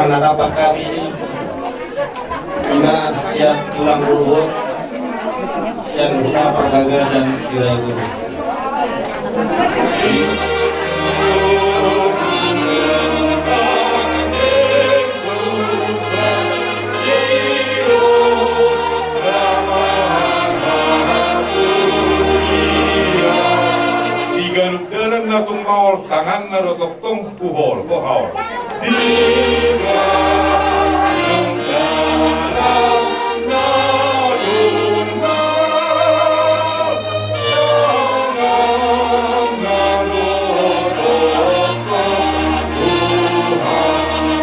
manarapa kami ina siat tulang ruhut sian buka pergaga dan kira itu. Ganugdalan na tumaol, tangan na rotoktong puhol, puhol.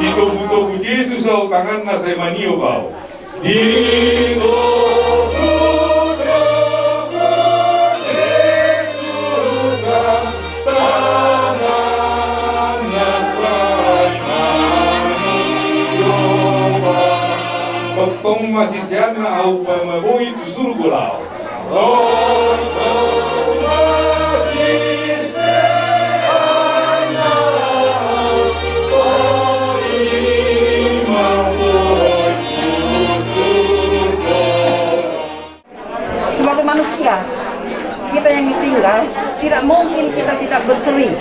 Ito-buto Jesus sa tangan na sa Emaniyo bao. Dito Tong masisian na au pamabuhi tu surgulao. Tong masisian na au pamabuhi tu surgulao. Sebagai manusia, kita yang tinggal tidak mungkin kita tidak bersedih.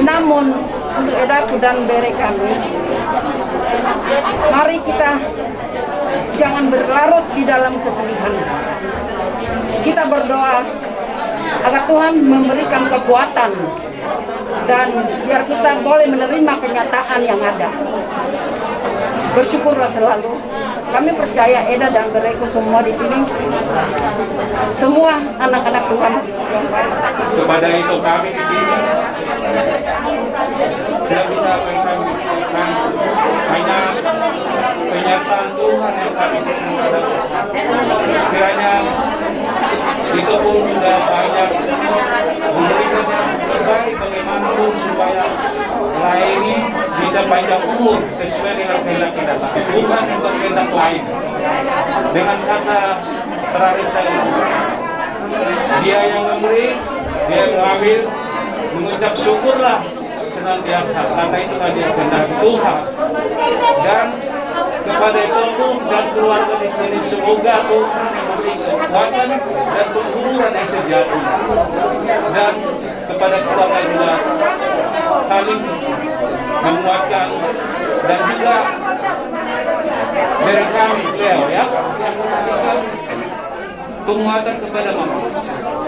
Namun untuk edaku dan bere kami, mari kita jangan berlarut di dalam kesedihan. Kita berdoa agar Tuhan memberikan kekuatan dan biar kita boleh menerima kenyataan yang ada. Bersyukurlah selalu. Kami percaya Eda dan Bereku semua di sini, semua anak-anak Tuhan yang baik. Kepada itu kami di sini tidak bisa apa yang kami berikan, hanya penyertaan Tuhan yang kami berikan. Kiranya itu pun sudah banyak memberikan yang terbaik bagaimanapun supaya ini bisa panjang umur sesuai dengan kehendak kita. Tapi Tuhan yang berkehendak lain. Dengan kata terakhir saya, Dia yang memberi, Dia yang mengambil, mengucap syukurlah senantiasa. Kata itu tadi kehendak Tuhan. Dan kepada Ibu dan keluarga di sini, semoga Tuhan yang memberi kekuatan dan penghiburan yang sejati. Dan kepada keluarga juga saling menguatkan dan juga dari kami beliau ya penguatan kepada Mama.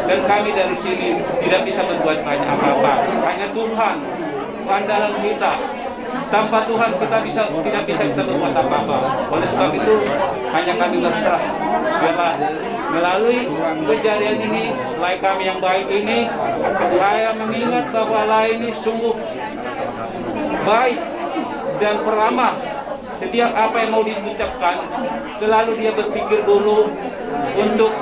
Dan kami dari sini tidak bisa berbuat banyak apa-apa, hanya Tuhan andalan kita. Tanpa Tuhan kita tidak bisa kita berbuat apa-apa. Oleh sebab itu hanya kami berserah. Biarlah melalui kejadian ini, Lai kami yang baik ini, saya mengingat bahwa Lai ini sungguh baik dan peramah. Setiap apa yang mau diucapkan, selalu dia berpikir dulu untuk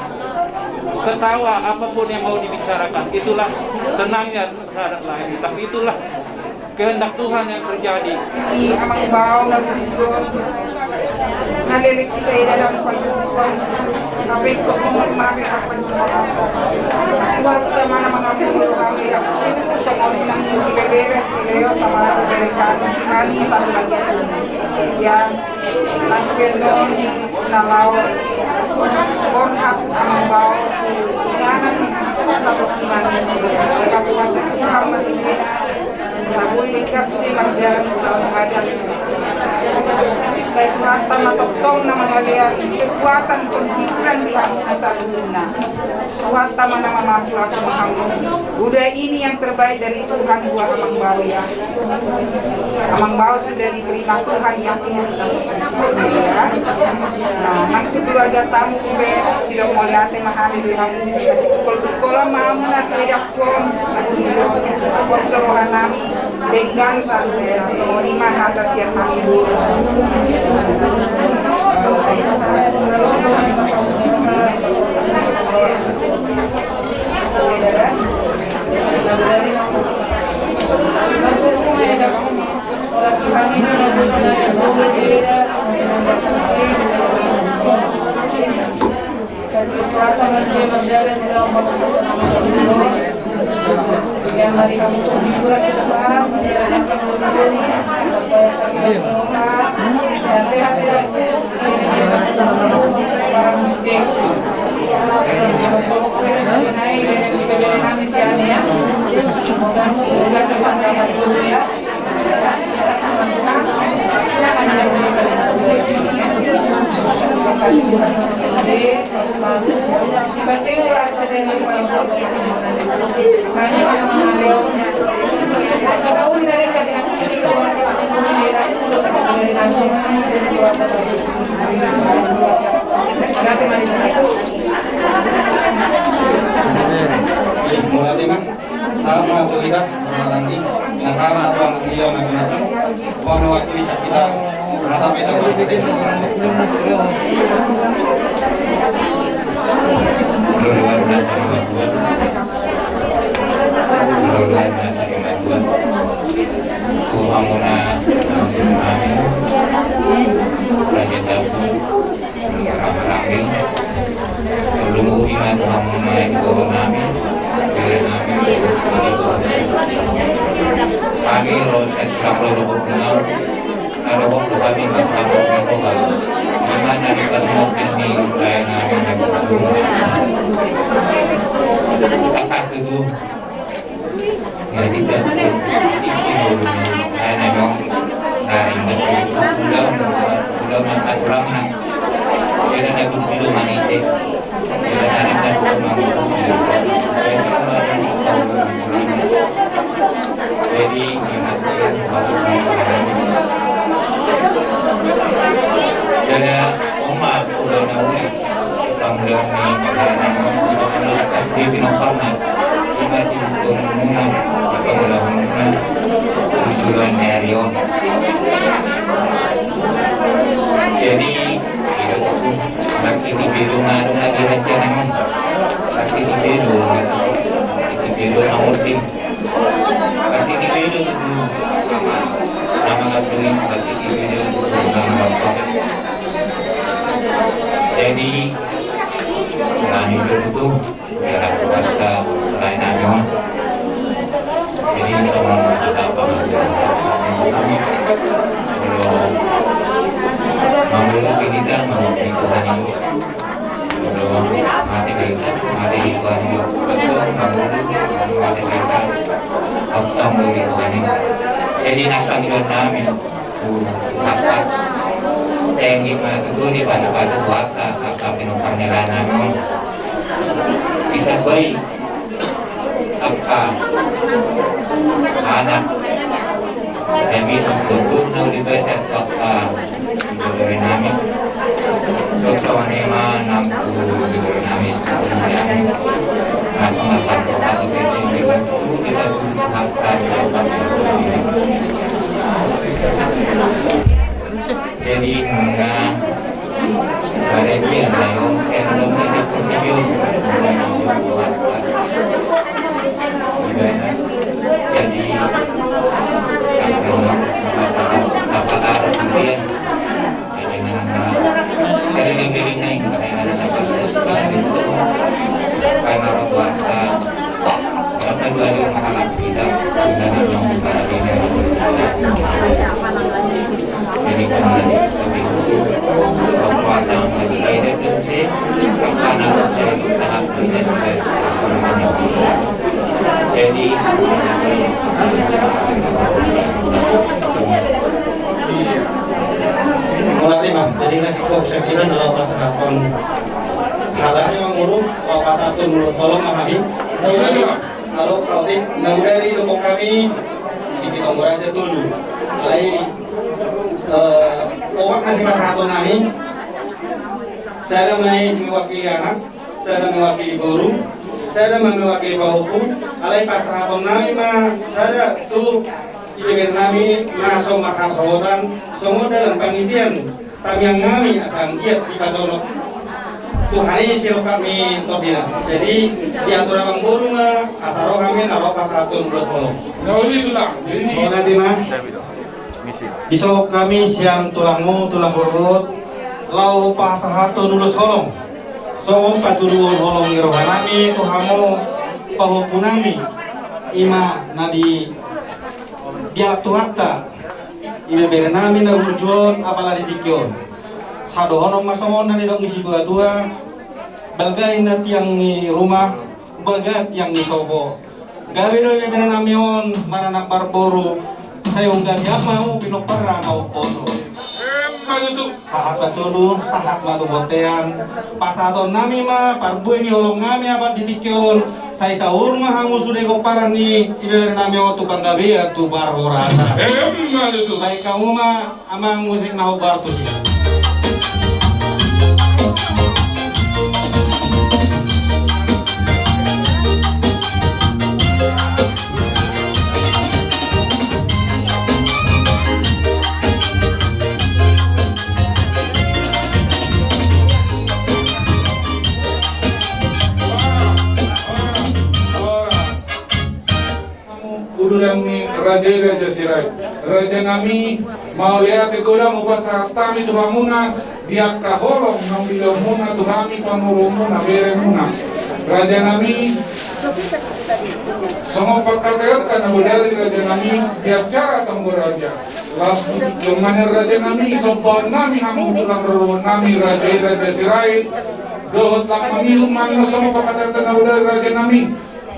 ketawa apapun yang mau dibicarakan. Itulah senangnya terhadap Lai. Tapi itulah kehendak Tuhan yang terjadi. Amang bau nagugod, nalilig kita dalam pagkukuan, kami ko sumumami ang pagkukuan. Buat teman mga pumiro kami, ako sa muli ng Ibeberes, si Leo sa mga Amerikano, si Hani sa Lagyan. Yan, nagpilon ni Nalaw, Borhat amang bau, inganan sa tukiman, kasupasok ko ang masigina, Sabuy likas di magbiyaran ulaw agad. Sa ikuhatan matuktong na mga liyan, kekuatan paghiburan dihan sa luna. Kuhatan man ang mamasuha sa mahang. Udah ini yang terbaik dari Tuhan buat Amang Bau ya. Amang Bau sudah diterima Tuhan, yakin kita di sisi dia. Nah, nanti keluarga tamu kube sudah melihat mahami Tuhan. Masih pukul-pukul mahamun at edakon. Pos lorohan nami. Dengan salunya, semua lima atas yang masih dulu. Yang mari kamu liburan ke depan, menjalankan kamu dulu, kasih semangat, sehat dan para muslim. Pokoknya sebenarnya dari PBB Indonesia ya, semoga cepat dapat dulu ya. Kita semangat, jangan meninggalkan masuk dibantu orang sedang para kami para mengalir kau dari kami aku sedih keluarga aku mengira dari kami semua sudah keluarga nanti mari mulai mah sama tuh kita nanti nah sama atau nanti yang mengenai warna waktu bisa kita rata beda luar biasa kemajuan kuhamuna musim kami raja tabu ramai belum iman kuhamuna itu kami kami roset kalau lubuk kenal ada waktu kami makan kembali gimana kita mungkin di lain kami lepas itu ya tidak itu karena memang dari masih belum makan ulama jadi ada guru manis jadi ada kelas mampu jadi jadi cuma udah nawi panggilan ini atas di Pinoparna masih turun atau melakukan tujuan Mario. Jadi itu berarti di biru ngaruh lagi hasil namun berarti di biru namun di berarti di biru itu nama ngaturin berarti di biru nama apa jadi berani itu biar aku kata lain aja jadi semua kita belum kita mau Tuhan itu belum mati Tuhan itu betul mati kita ketemu Tuhan itu jadi nak panggilan kami apa saya gimana itu di bahasa buata apa panggilan kami kita baik apa anak yang bisa berguna di bahasa apa dari nami soksawanema nampu dari nami sebenarnya masih lepas satu pesan itu kita tuh atas jadi enggak ada dia yang sebelumnya seperti video jadi apakah kemudian sering naik karena orang tua apa dua di masalah kita dan yang para dina jadi semuanya lebih kekuatan masih ada prinsip karena saya sangat prinsip jadi mulai mah jadi ngasih kop kita dalam bahasa Kapon halanya mengurus apa satu menurut tolong memahami kalau Saudi dari dukung kami jadi kita mulai aja dulu mulai orang masih masa satu nami saya mewakili anak saya mewakili guru saya mewakili bahuku alai pasal satu nami mah saya tuh Ibn Nabi masuk makasawotan semua dalam pangitian tapi yang kami asal giat di Padonok Tuhan ini siru kami topina jadi diatur abang guru mah asaro kami naruh pasal 1 solo mau nanti mah besok kami siang tulangmu tulang burut lau pasal 1 nulis kolong so patuluan kolong ngirohan kami Tuhanmu pahopunami ima nadi dialak tuhatta ime bernami na hujon apala ditikyon sadohono masomon nani dong isi tua balgai na tiang ni rumah bagat yang ni sobo gawe do ime bernami on maranak barboru sayong gani mau pinopara mau pono sahat basulu, sahat matu botean pasaton nami ma parbu ini holong nami apa ditikyon saya sahur mah hangus sudah koparan nih iber nami waktu banggabe tu baru rasa baik kamu mah amang musik nahu bar tuh sih Udurami raja sirai raja nami mau lihat ekoram upasa tami tuhamuna dia kaholong ngambil muna tuhami pamurumuna beremuna raja nami sama pakatayat karena budali raja nami dia cara tangguh raja las kemana raja nami sopan nami hamu tulang ruruh nami raja sirai dohot lang mangihu manno sama pakatayat karena budali raja nami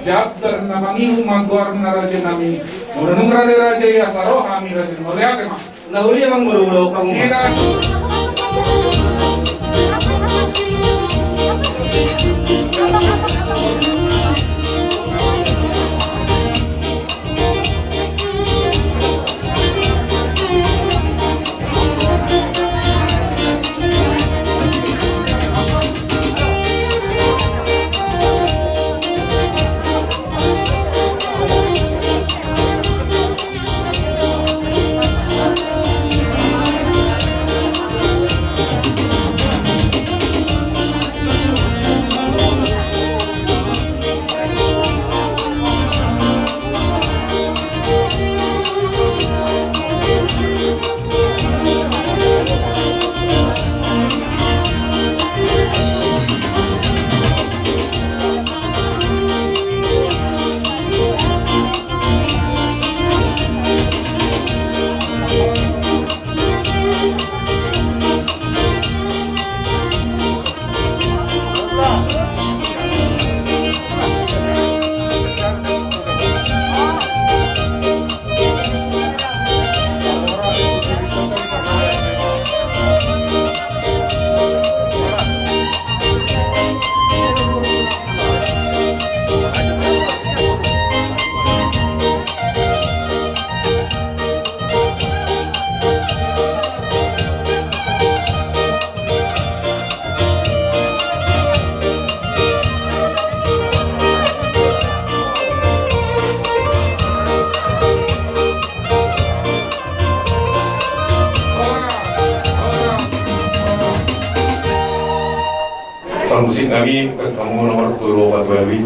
Jabdar namangihu magwar na raja nami murunung raja ya saro kami raja melihat emang nahuli emang baru kamu musik kami kamu nomor 12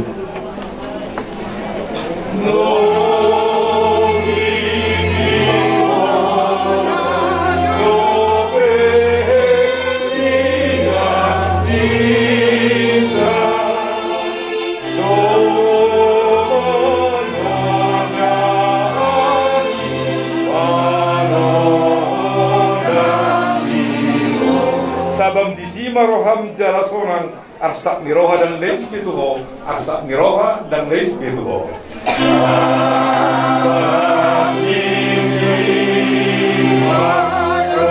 Sabam disima roham jalasonan arsak niroha dan leis pituho arsak niroha dan leis pituho sabam disima roham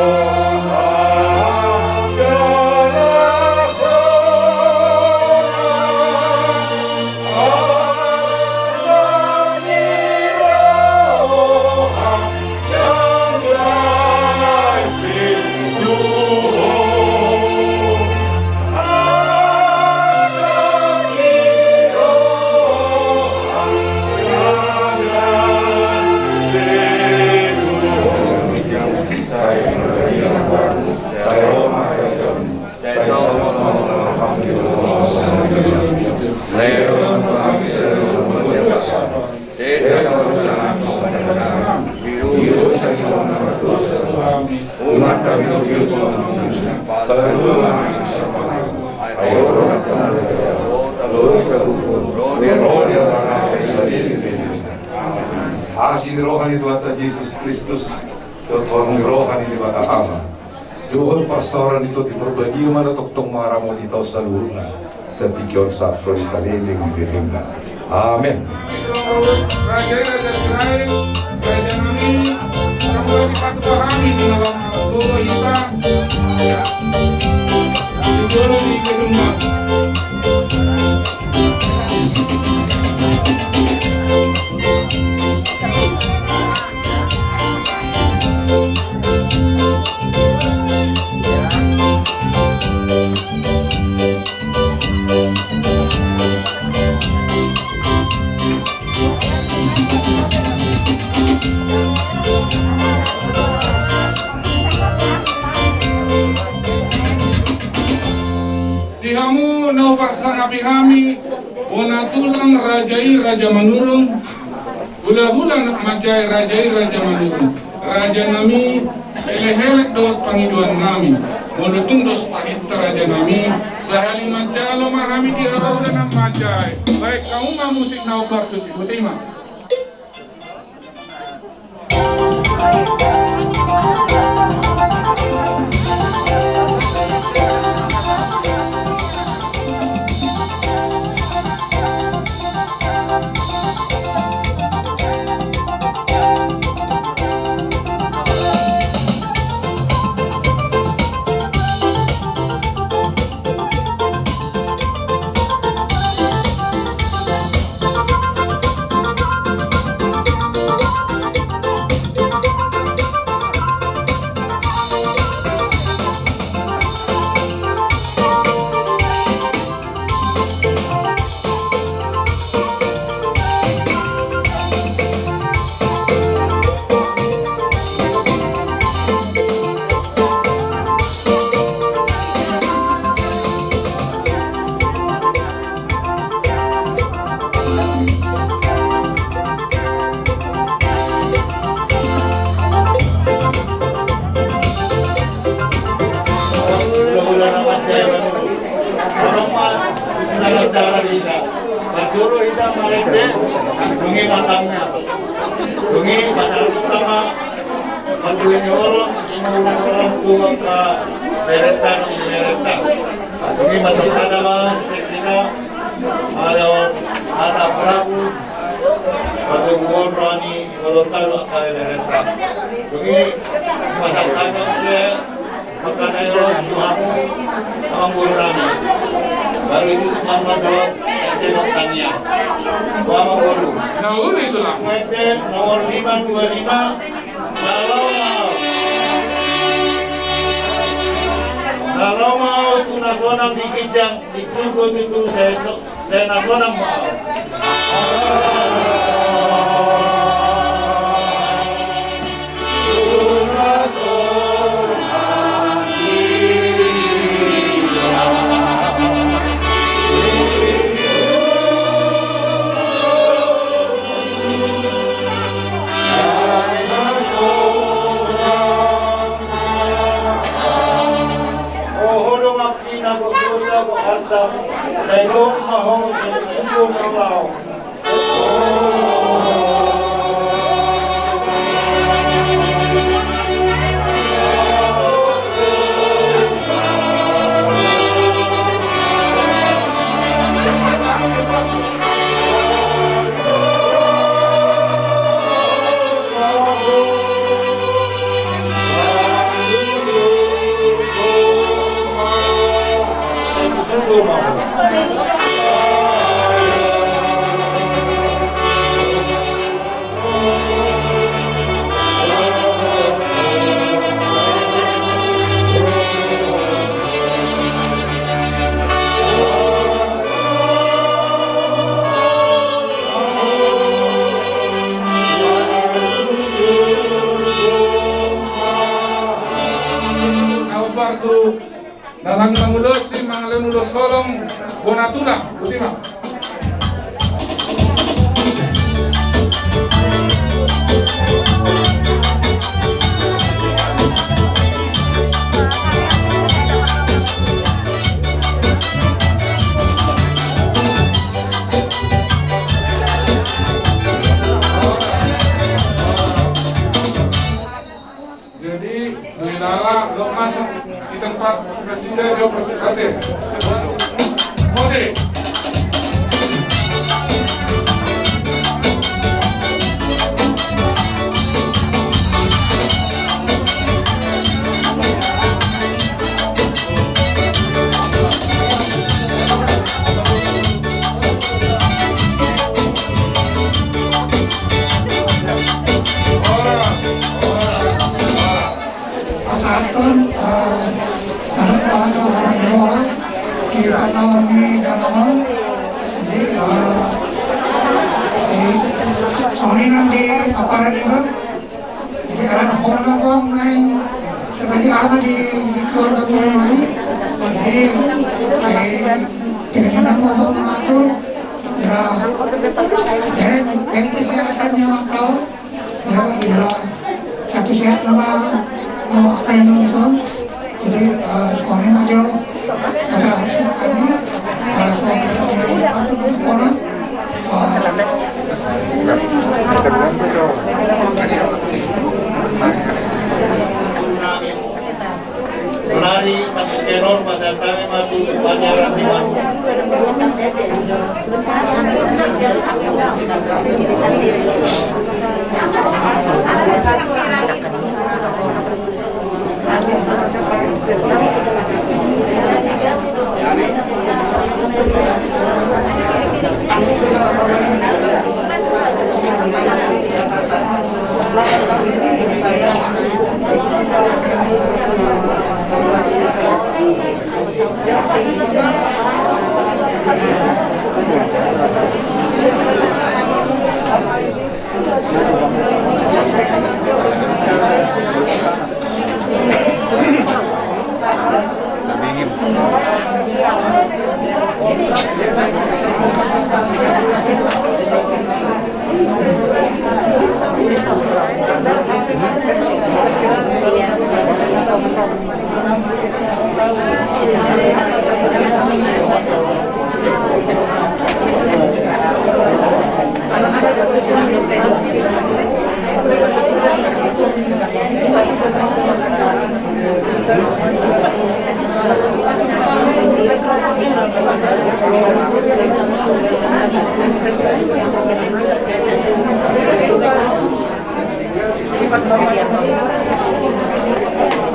jalasonan arsak niroha dan leis pituho umat kami Tuhan kasih ni rohani Tuhan Yesus Kristus, Tuhan rohani ni Bapa Ama. Dohon pastoran itu diperbagi mana tong maramo di tahu seluruhnya setikion satro di saliling di dindingna. Amin. Raja-raja Israel, Raja kami, kamu dipatuhi di dalam doa kita. Dijolong di gedungnya. Dihamu nau parsang api kami, bonatulang rajai raja manurung, hula-hula nak macai rajai raja manurung. Raja nami, eleh-eleh dot pangiduan nami, monutung dos tahit raja nami, sahali macalo mahami diharau dan macai. Baik kamu mah musik nau kartus ibu terima. Guru hidang malende, dungi matangnya, dungi masalah utama, bantuin orang, ini urus orang tua ke beretan, dungi matang agama, sekina, ada pelaku, ada buon rani, kolotan ke beretan, dungi masalah saya, makanya orang Tuhanmu, amang buon rani, baru itu teman madot. Tanya, Mama Guru. Nah, itulah. WP nomor 525. Kalau mau tu nasional dikijang, disuruh itu saya nasional mau. Saya mau sungguh mau. Dalam mengulos si mangalun ulos solong bonatuna, ultima. tempat Presiden Jokowi. Musik. Pasatan anak-anak orang Jawa di alami dalam di sorry nanti apa juga jadi karena orang orang main sebagai apa di keluarga orang lain jadi tidak nama orang mengatur ya dan kesehatannya waktu ya satu sehat nama mau apa yang nonton jadi suami maju ada kami suami itu masuk ke sekolah Sonari Kapitenon pasal kami matu panjaran di mana?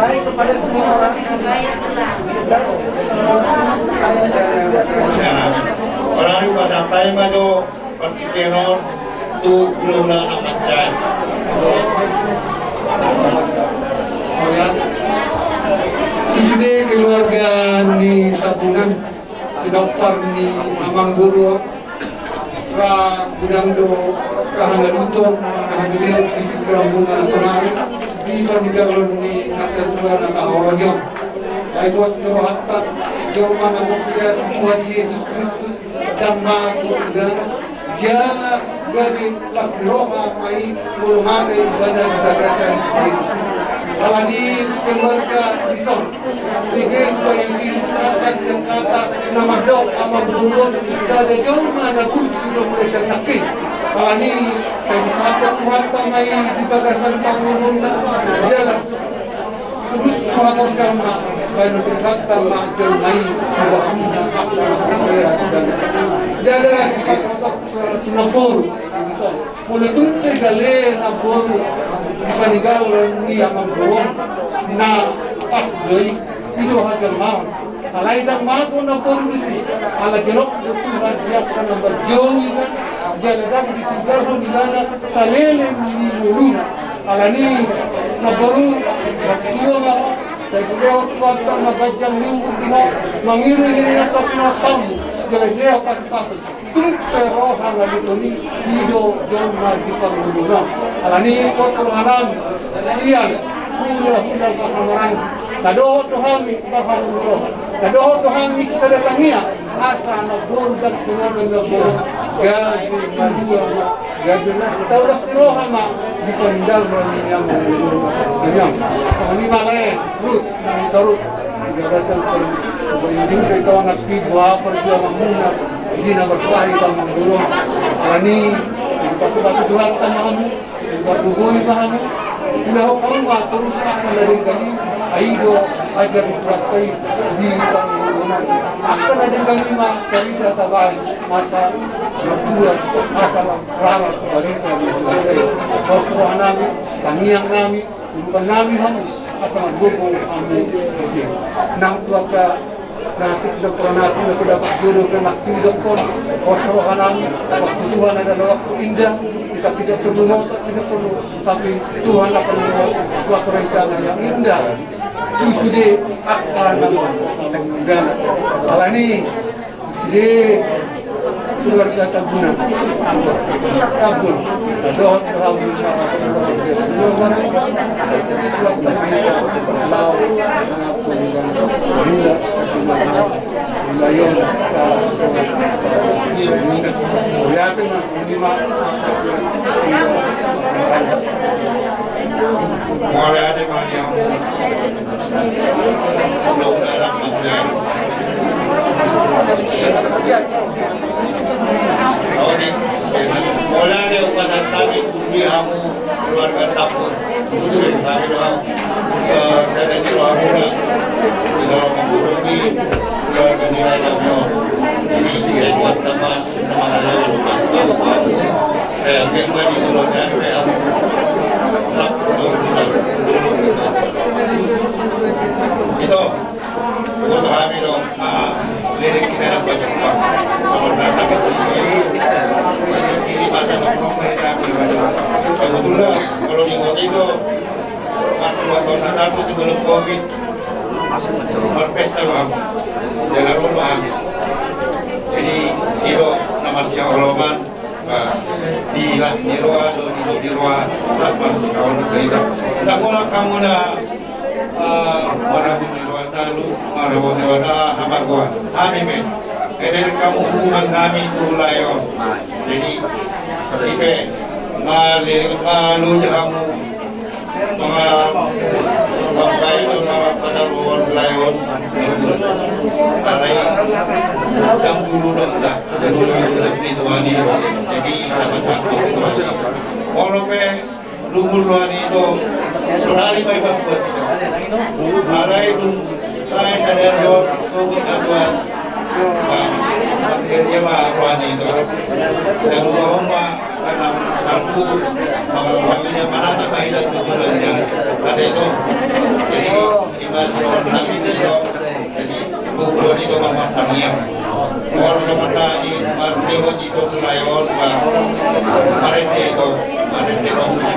Baik kepada semua orang yang baik Orang itu sampai masuk Kapitenon tu gula nak macam. di sini keluarga ni tabunan pinopar ni Amang Guru ra gudang do kahangaluto hadir di Brambuna Sonari di panigalon ni natatua nakahorongyo ay bos terohatat jorman agosya Tuhan Yesus Kristus dan magudan jala gabi pas roha mai mulumate ibadah di bagasan Yesus alani keluarga bison bigay supaya diri atas yang kata nama dok amang turun sada jorma na kursi do presang nakin alani saya disabot Tuhan mai di bagasan pangurunda jala terus Tuhan bersama baru berkata mahjul mai bahwa anda akan saya jala sifat otak tunapuru mulai tunte gale na boru di panigalan ni amang burong na pas doi itu hajar mau alai dan mago na boru disi ala jerok do Tuhan dia akan berjauh kan jalan di tinggal di mana salele ni muluna ala ni na boru batua ma saya beliau tuan magajang minggu dino mangiru ini atau pinotang jalan dia pas tunte roha ngalito ni hido jomma di panguluna alani posuruhanan siang hula pahamarang kadoho tuhami pahamuro kadoho tuhami sedatangia asa na bordak tungan na bordak gadi madua gadi na taulas ni roha ma di pandal yang yang sani malay lut ni tarut gagasan perinting kay tawa nagpigwa perjuangan muna hindi na bersahi tamang guru alani pasu-pasu duhat tamamu berbugoy mahamu ilaho kamu terus akan dari gali aido ajar dipraktai di bangunan. Akan ada yang kelima dari datakan masa berdua masalah ralat balita di Bukit. Kosrohan nami, taniang nami, bukan nami hamus asal gubung kami kesini. Nang tuaka nasib dan pernasib na sudah berjodoh ke hidup pun kosrohan nami. Waktu Tuhan adalah waktu indah. Kita tidak perlu ngotot, tidak perlu, tapi Tuhan akan membuat suatu rencana yang indah. Susude akan dan hal ini di keluarga Tabunan Tabun doa Mulai ada yang belum dalam materi. Mulai ada upasan tadi di hamu keluarga Tabun. Kami doang saya di ruang muda di dalam menghubungi keluarga nilai kami. Ini saya buat nama ada pas kamu. Saya ambil di dulunya saya itu buat kami dong lirik kita dapat cepat kalau datang ke sini kiri masa sebelum mereka kebetulan kalau di waktu itu 2 tahun lalu sebelum COVID berpesta bang jangan lupa hamil jadi kilo nama si Oloman di las di roa atau di roa lapar si kawan berbeda. Tak boleh kamu dah marabun di roa lalu marabun di roa hamba gua. Amin. Jadi kamu hubungan kami tu layon. Jadi ibe malu kamu sampai pada ruang layon. Tarai yang dulu dah dulu di tuani jadi apa satu kalau pe lumur tuani itu sonari baik bagus itu tarai itu saya sadar yo sobat kaduan dia mah tuani itu dan rumah karena satu mamanya mana tak baik dan tujuannya ada itu jadi imas nabi itu jadi guru itu mematangnya orang seperti marmego itu tulayon marende itu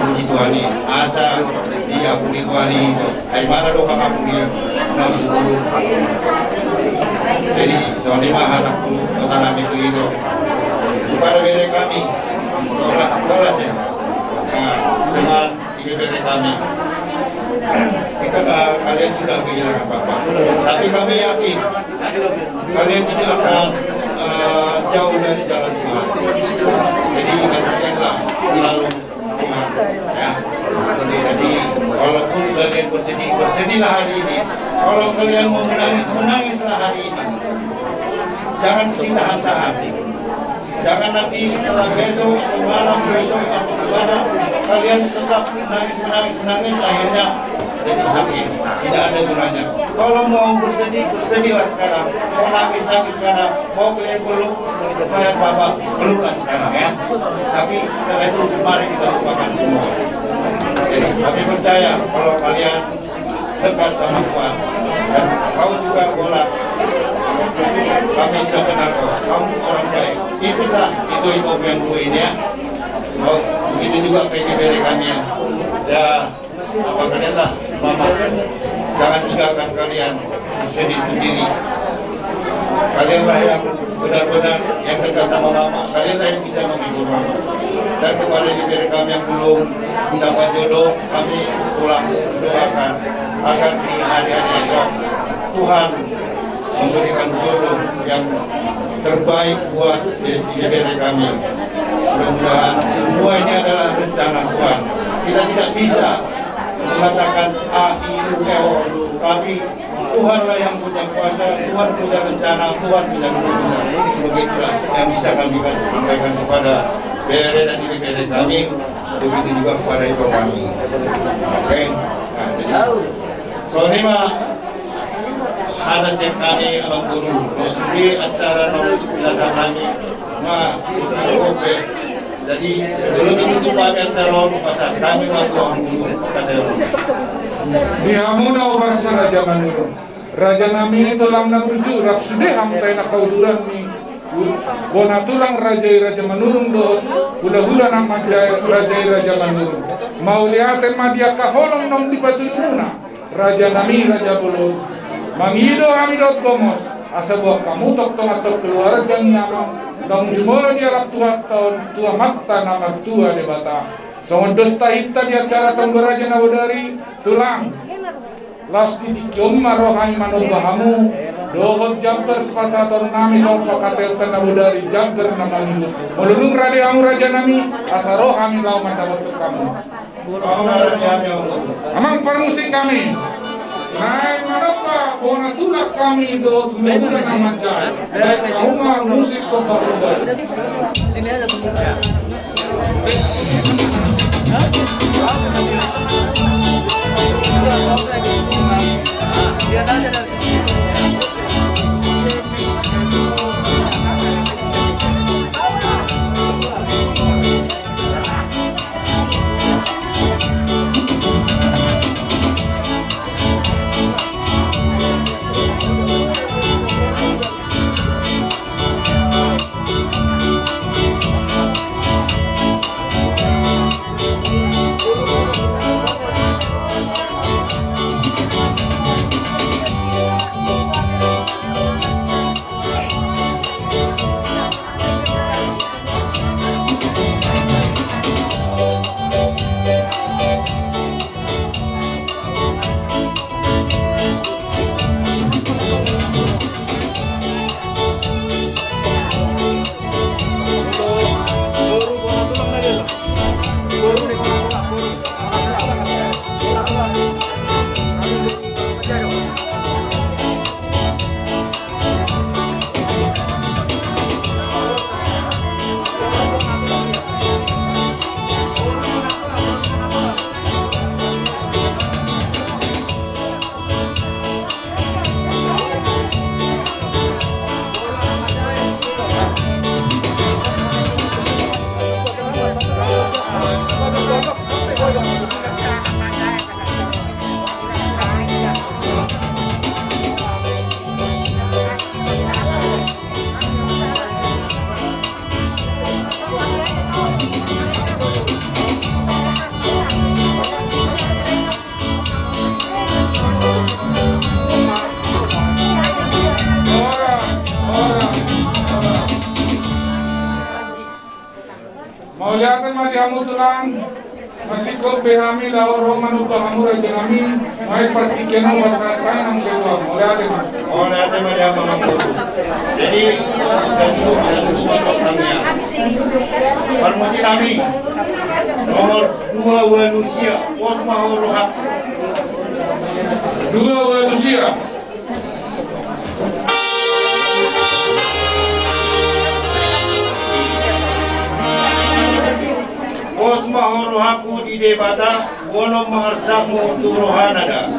puji Tuhan ini asa diampuni Tuhan itu dari mana doa kamu langsung guru jadi soalnya harap tanam itu kepada bere kami tolak ya dengan ibu bere kami kita kalian sudah kehilangan Bapak tapi kami yakin kalian tidak akan jauh dari jalan Tuhan jadi ingatkanlah selalu Tuhan ya jadi walaupun kalian bersedihlah hari ini kalau kalian mau menangislah hari ini jangan ditahan-tahan jangan nanti besok atau malam besok atau kemana kalian tetap menangis akhirnya jadi sakit tidak ada gunanya kalau mau bersedihlah sekarang mau nangis sekarang mau kalian peluk mayat Bapak peluklah sekarang ya tapi setelah itu mari kita lupakan semua jadi kami percaya kalau kalian dekat sama Tuhan dan kau juga bola kami sudah kenal kamu orang baik itulah itu yang ini ya begitu juga PGBR kami ya apa kalian lah mama jangan tinggalkan kalian sedih sendiri kalianlah yang benar-benar yang dekat sama mama kalianlah yang bisa menghibur mama dan kepada PGBR kami yang belum mendapat jodoh kami pulang doakan agar di hari-hari esok Tuhan memberikan jodoh yang terbaik buat PGBR kami mudah-mudahan semua ini adalah rencana Tuhan kita tidak bisa mengatakan tapi Tuhanlah yang punya kuasa Tuhan punya rencana Tuhan punya keputusan begitulah yang bisa kami sampaikan kepada BR dan IBR kami begitu juga kepada itu kami oke nah, jadi soal ini mah Hadasnya kami Abang Guru, sudi acara penjelasan kami Kobe. Jadi sebelum ditutup acara pasar kami waktu Abang Guru kata Dihamuna ubasa Raja Manurung. Raja nami tulang nabuju rap sudah hamtai nak kauduran ni. Bona tulang Raja Manurung do udah nama Raja Manurung. Mau lihatin madia kaholong nom di patuluna. Raja nami Raja Bulu. Mangido hamidot gomos. Asa buah kamu tok atau keluarga nyamang. Dong jumoro dia rap tua mata nama tua di bata. Songon dosta hitta di acara tonggo Raja Nawodari tulang. Lasti di kioma rohani manut bahamu. Dohot jabber sepasator nami sopa katel Nawodari jabber nama itu. Melulung Raja nami asa rohani lau mandawat ke kamu. Amang permusik kami. Naik manapa bona tulak kami do tulungan nama jai. Naik kauma musik sopa-sopa. Sini aja temunya. Dia aja dari Mau lihat mah dihamu tulang masih kau behami lau roman upah hamu Raja nami mai partikian bahasa lain namu sewa. Mau lihat mah. Oh, nanti dia Abang Guru. Jadi dan masuk kami. Permusi kami nomor 2 Walusia, Pos Mahorohak. 2 Walusia. Pos Mahorohaku di debata, Wono Maharsamu Turohanada.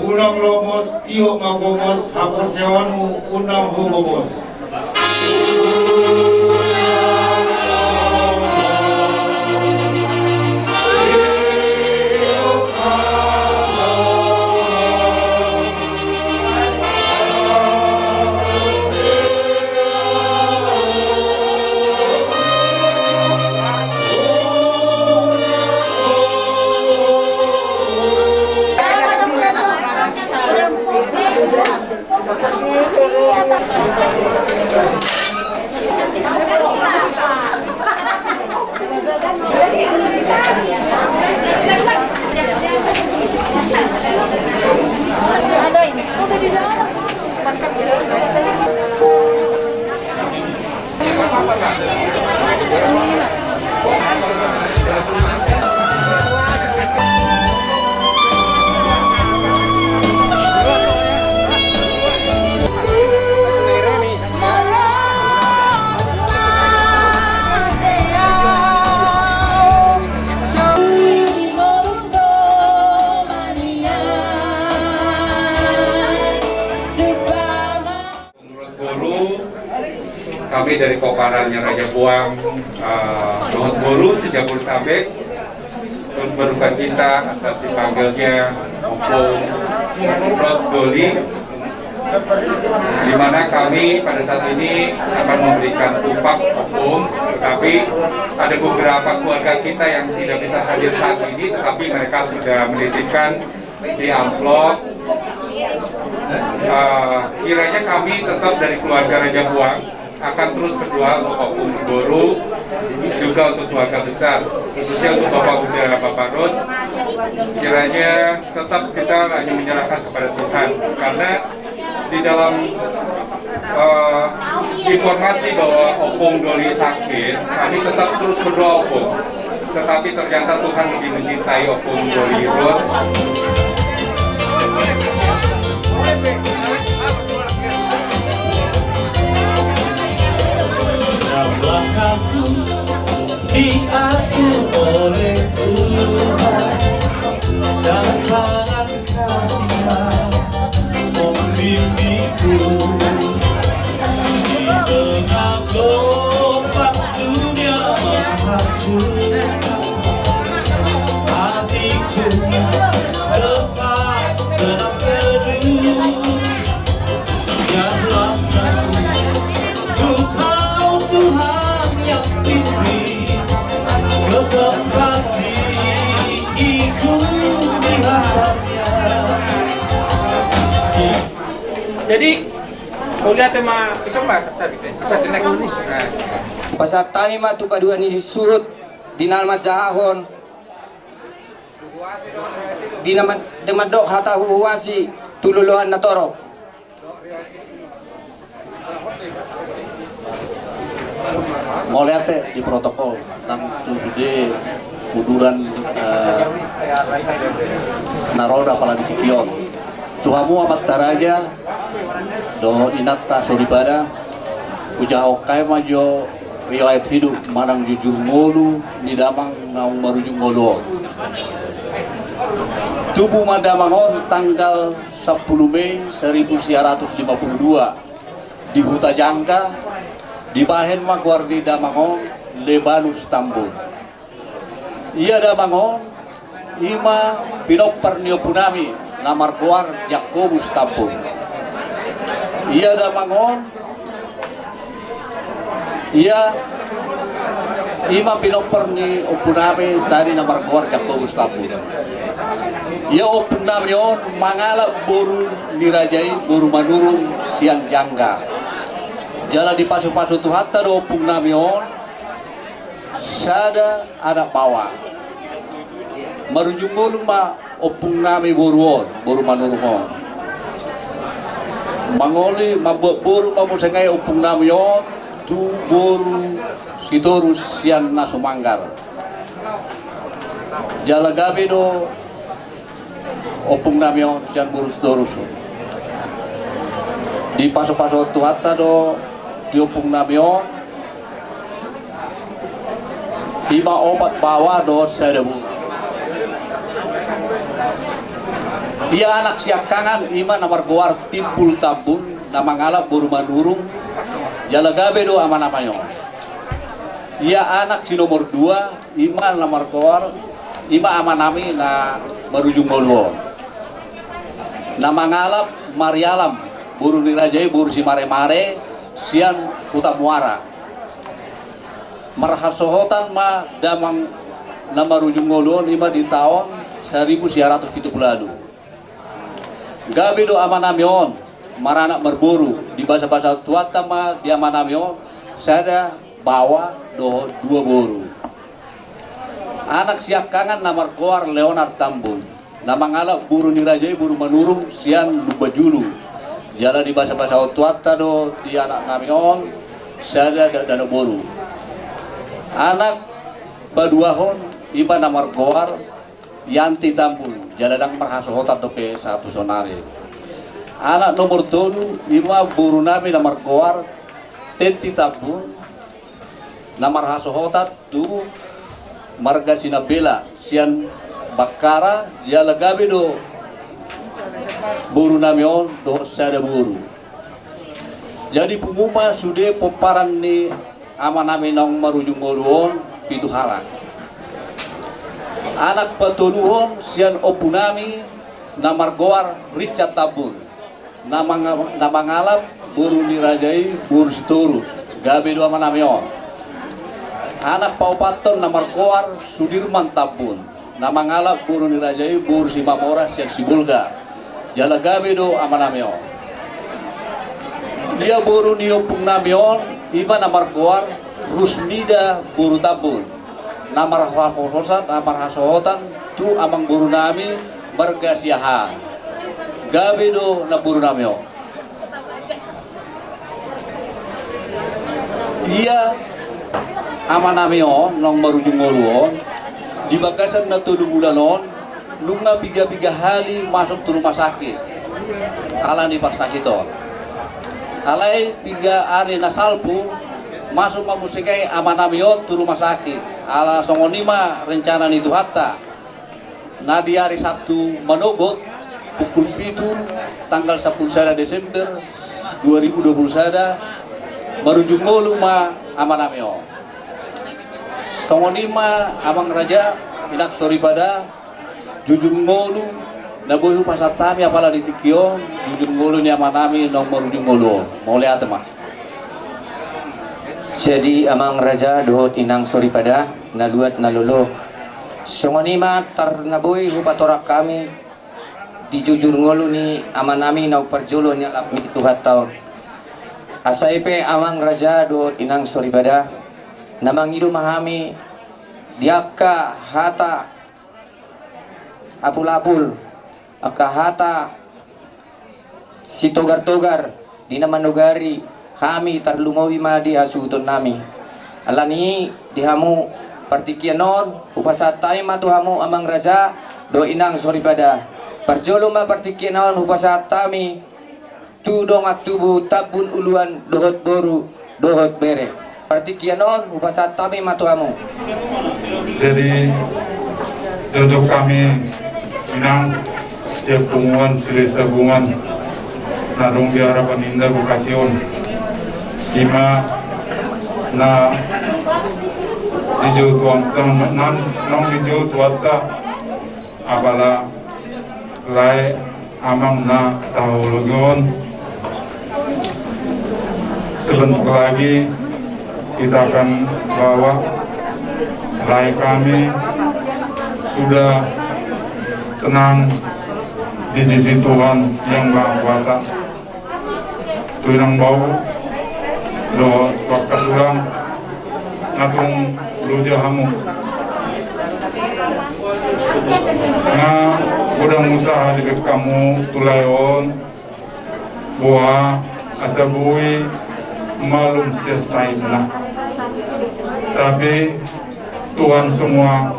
Unang lomos, iyo magomos, haporsewanmu unang humobos. Terima kasih. kami dari Koparannya Raja Buang, Dohot Boru sejak Jabodetabek, berduka cita atas dipanggilnya Opung Rod Doli, di mana kami pada saat ini akan memberikan tupak Opung, tetapi ada beberapa keluarga kita yang tidak bisa hadir saat ini, tetapi mereka sudah menitipkan di amplop. Kiranya kami tetap dari keluarga Raja Buang akan terus berdoa untuk Opung Boru, juga untuk keluarga besar, khususnya untuk Bapak Buddha Bapak Rod. Kiranya tetap kita hanya menyerahkan kepada Tuhan, karena di dalam informasi bahwa Opung Doli sakit, kami tetap terus berdoa Opung, tetapi ternyata Tuhan lebih mencintai Opung Doli Rod. Dalam aku diatur oleh Tuhan, dan tangan kasih-Nya membimbingku di tengah gelombang dunia menghancur. Hatiku tetap tenang teduh, biarlah ku tahu Tuhan yang pimpin ke tempat gigiku di hadapannya. Jadi, udah tema isong ba sabi ko. Sa tinek ni. Pasatani matu paduan ni surut dinalmat jahon dinamat demadok hata huwasi tululuhan na torok. Molete di protokol nang tusude kuduran naroda pala di tikion tuhamu amat taraja do inata soribada ujahokai majo riwayat hidup manang jujur ngolu nidamang naung marujung ngolu tubuh madamangon tanggal 10 Mei 1952 di Huta Jangka di Bahen Magwardi Damangon Lebanus Tambun. Ia Damangon ima pinopar punami namar keluar Jakobus Tambun. Ia Damangon ia ima pinopar punami dari namar keluar Jakobus Tambun. Ia punami on mangalap boru nirajai boru manurung siang jangga. Jala di pasu-pasu tu hatta do opung namion sada anak bawa marujung ngolung ma opung nami boruon boru manurumon mangoli mabuat boru mamusengai opung namion tu boru sidorus sian nasumanggar jala gabe do opung namion sian boru sidorus di pasu-pasu tu hatta do diopung namion ima obat bawa do sedebu dia anak siakangan ima namar goar timbul tambun nama ngalap boru manurung jala gabe do ama namayo ia anak si nomor 2 ima namar goar ima ama nami na marujung ngolwo nama ngalap marialam boru nirajai boru si mare-mare sian Huta Muara marhasohotan ma damang nama rujung ngolon ima di tahun 1970 gabe do amanamion maranak merboru di bahasa-bahasa tuata ma di amanamion saya bawa do 2 boru anak siakangan namar koar Leonard Tambun nama ngalap buru nirajai buru manurung sian Lubajulu jala di bahasa-bahasa tuata do di anak namion saya dana boru anak baduahon iba namar goar Yanti Tambun jaladang marhasohotan dope satu sonare anak nomor 2 iba buru nami namar goar Teti Tambun namar hasohotat tu marga sinabela sian bakara jala gabe do buru namion do sada buru Jadi penguma sudah pemparan ni ama nami nong marujung ngoluon pitu halak. Anak patuluhon sian opunami namar goar Richard Tabun. Nama ngalap buru nirajai buru sitorus gabe dua manamion. Anak paupaton namar goar Sudirman Tabun. Nama ngalap buru nirajai buru si Mamora sian si Bulgar. Jala gabe do amanamion. Dia buru niopung namion iba namar goar Rusmida buru Tabun. Namar hasotan, namar hasotan tu amang buru nami bergasiahan. Gabe do na buru nami o. Iya ama nami o nong marujung ngoluon di bagasan na 7 bulanon nung nga biga-biga hali masuk ke rumah sakit. Ala ni parsakito. Alay biga ani nasalpu masuk mamusikai ama nami o tu rumah sakit. Ala songonima rencana itu hatta na di hari Sabtu manogot pukul 7 tanggal 10 Desember 2021 marujung ngolu ma amanameo songonima amang raja inak sori pada jujung ngolu na boyu pasatami apala ditikio jujung ngolu ni amanami nong marujung ngolu mau lihat mah. Jadi amang raja dohot inang sori pada naluat nalolo songonima tarnaboy hupatorak kami di jujur ngolu ni amanami nau perjolo ni alap itu hatau asaipe amang raja dohot inang sori pada namang idu mahami diaka hata apul-apul aka hata si togar-togar di nama nogari kami tarlumawi madi hasuton nami alani dihamu partikianon upasatay matuhamu amang raja do inang sori pada parjolo ma partikianon upasatami tudong at tubu tabun uluan dohot boru dohot bere partikianon upasatami matuhamu. Jadi untuk kami inang siap punguan silih sabungan nadong biara paninda bukasyon ima na dijo tuang nong dijo tuata apala lai amang na tahulugon sebentar lagi kita akan bawa lai kami sudah tenang di sisi Tuhan yang Maha Kuasa. Tuinang bau do wakat ulang natung luja hamu nga udang usaha di kamu tulayon buah asabui malum selesai na tapi Tuhan semua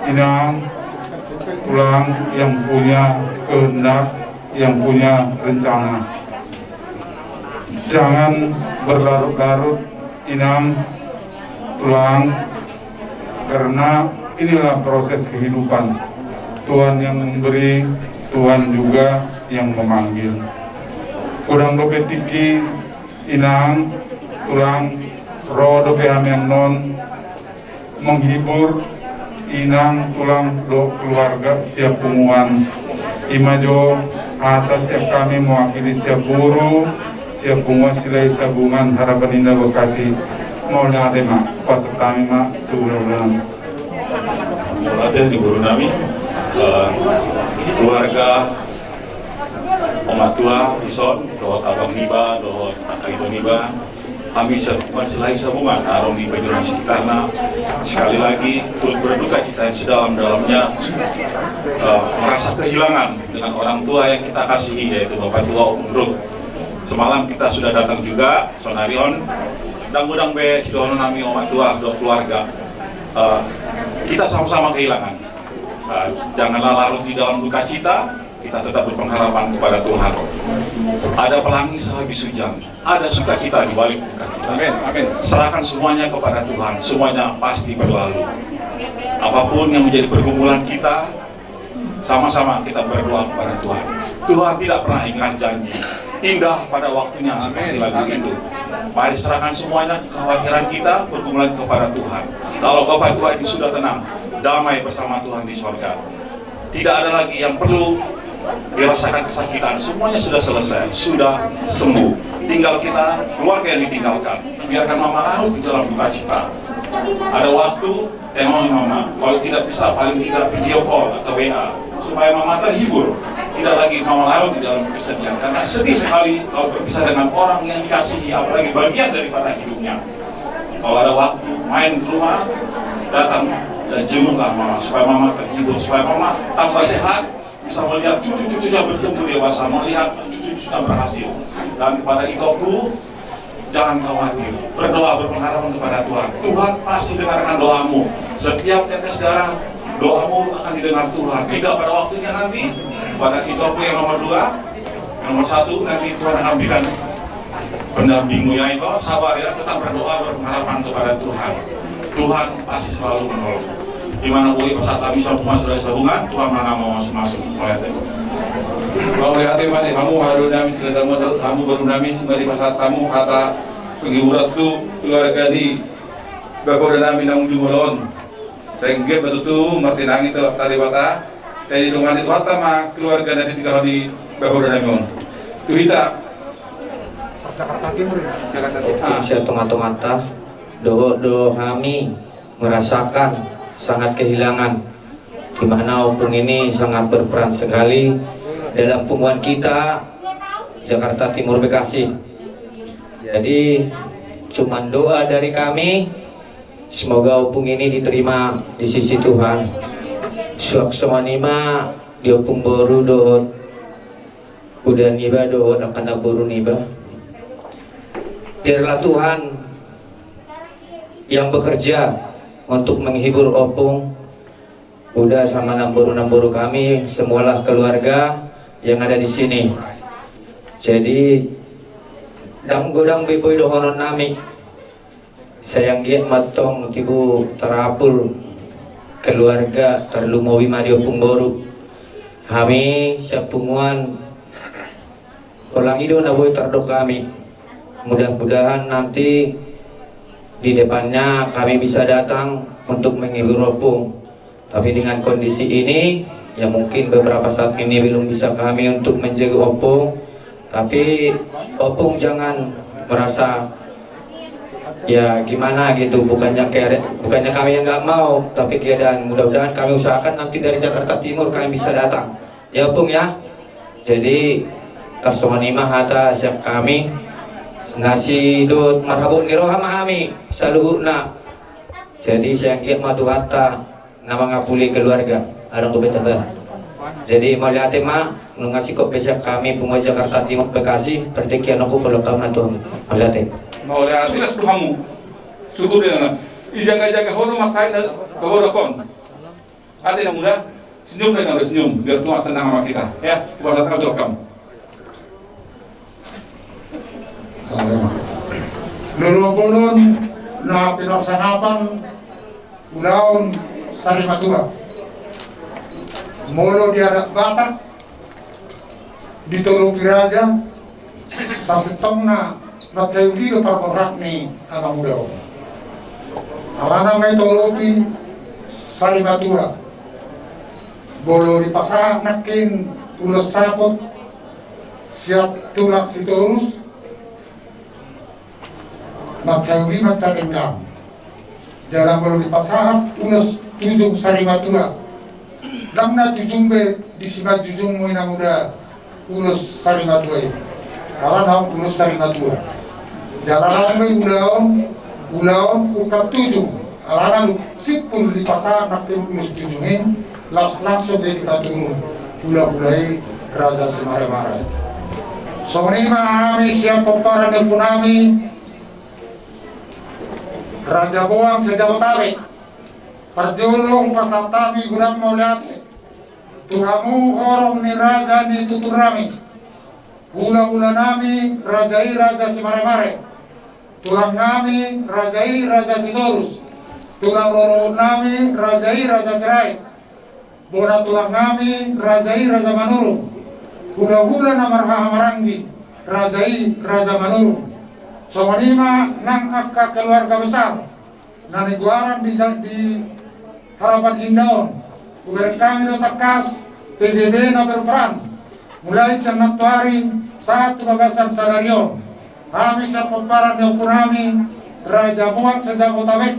inang tulang yang punya kehendak yang punya rencana. Jangan berlarut-larut inang tulang karena inilah proses kehidupan. Tuhan yang memberi, Tuhan juga yang memanggil. Kurang dope tiki inang tulang ro dope yang non menghibur inang tulang do keluarga siap punguan imajo atas siap kami mewakili siap guru siap punguan silai sabungan harapan indah Bekasi mau lihat mak pasatami mak turun ada di guru nami keluarga omat tua ison dohot abang niba dohot kakak itu niba kami selai sabungan arong di penjuru sekitarnya sekali lagi turut berduka cita yang sedalam-dalamnya merasa kehilangan dengan orang tua yang kita kasihi yaitu Bapak Tua Om Rut. Semalam kita sudah datang juga sonarion dan mudang be sidono nami omat tua do keluarga kita sama-sama kehilangan janganlah larut di dalam duka cita kita tetap berpengharapan kepada Tuhan ada pelangi sehabis hujan ada sukacita di balik duka cita amin. Serahkan semuanya kepada Tuhan semuanya pasti berlalu apapun yang menjadi pergumulan kita sama-sama kita berdoa kepada Tuhan. Tuhan tidak pernah ingat janji indah pada waktunya seperti lagu itu. Mari serahkan semuanya kekhawatiran kita bergumulan kepada Tuhan. Kalau Bapak Ibu ini sudah tenang, damai bersama Tuhan di surga. Tidak ada lagi yang perlu dirasakan kesakitan, semuanya sudah selesai, sudah sembuh. Tinggal kita, keluarga yang ditinggalkan. Biarkan Mama larut di dalam duka cita. Ada waktu, tengok Mama. Kalau tidak bisa, paling tidak video call atau WA, supaya Mama terhibur. Tidak lagi Mama larut di dalam kesedihan, karena sedih sekali kalau berpisah dengan orang yang dikasihi, apalagi bagian daripada hidupnya. Kalau ada waktu, main ke rumah, datang dan jenguklah Mama, supaya Mama terhibur, supaya Mama tambah sehat, bisa melihat cucu-cucunya bertumbuh dewasa, melihat cucu-cucunya berhasil. Dan kepada Itoku, jangan khawatir, berdoa berpengharapan kepada Tuhan. Tuhan pasti dengarkan doamu. Setiap tetes darah, doamu akan didengar Tuhan. Hingga pada waktunya nanti, pada Itoku yang nomor 2, yang nomor 1, nanti Tuhan akan berikan pendampingmu ya Ito. Sabar ya, tetap berdoa berpengharapan kepada Tuhan. Tuhan pasti selalu menolong. Dimana boleh pesat kami sambungan sudah disambungan, Tuhan mana mau masuk oleh Tuhan. Kau lihat mari kamu haru nami selesai modal kamu baru nami mari pasat kamu kata pergi urat tu keluarga di bapak dan nami nang jumolon. Sehingga betul tu marti nang itu tadi bata. Jadi dengan itu hatta mah keluarga nanti tinggal di bapak dan nami on. Tu hita. Jakarta Timur. Saya tengah-tengah do kami merasakan sangat kehilangan, di mana opung ini sangat berperan sekali dalam punggungan kita Jakarta Timur Bekasi. Jadi cuman doa dari kami, semoga opung ini diterima di sisi Tuhan. Suaksamanima di opung boru dohot udah niba dohot akan boru niba. Biarlah Tuhan yang bekerja untuk menghibur opung udah sama namburu kami, semualah keluarga yang ada di sini. Jadi dang godang biboy dohonon nami sayang giat matong tibu terapul keluarga terlumawi madi opung boru kami siapunguan ulang hidup na boy terdok kami. Mudah-mudahan nanti di depannya kami bisa datang untuk menghibur opung. Tapi dengan kondisi ini, ya mungkin beberapa saat ini belum bisa kami untuk menjaga opung. Tapi opung jangan merasa ya gimana gitu. Bukannya kami yang nggak mau, tapi keadaan. Mudah-mudahan kami usahakan nanti dari Jakarta Timur kami bisa datang. Ya opung ya. Jadi tersomanimah hata siap kami. Nasi dut marhabun niroha mahami saluhuna. Jadi saya giat matu hatta nama ngapuli keluarga ada ko betaba. Jadi maliate ma nu ngasih kok besok kami pungo Jakarta Timur Bekasi pertikian aku kalau tahu na tuh maliate. Mau lihat tidak sudah kamu syukur dengan ijaga-jaga hono maksai bahwa kon. Ada yang mudah senyum dengan senyum biar Tuhan senang sama kita ya. Puasa kamu. Lulubulun na pinagsanapan ulaon Sarimatua. Molo di anak batak ditulungi raja sa setong na natayulido paparak ni Amang Udaw. Arana may tulungi Sarimatua. Bolo dipaksa nakin ulos sakot siat tulak si Torus magsauri magtalinggang jarang belum dipaksahan ulos tujung Sarimatua lang na tujungbe di simat tujung mo na muda ulos Sarimatua karena ulos Sarimatua jalan may ulaon ukap tujung karena sipul dipaksahan nakin ulos tujungin langsung dia kita turun ula-ulai Raja Semare-mare so ini mahami siapa para nepunami Raja Boang sejauh tarik perjulung pasal tami gudang mauliate tuhamu orang ni raja ni tuturami ula-ula nami rajai Raja Semare-mare tulang nami rajai Raja Sidorus tulang loro nami rajai Raja Serai bona tulang nami rajai Raja Manurung hula-hula na marhamaranggi Raja Manurung. So manima nang akka keluarga besar na niguaran di Harapan Indaon. Kuberan kami do takas PBB na berperan mulai sanatuari saat tugasan Salarion. Kami sa pemparan yang kunami Raja Muang sa Jabotabek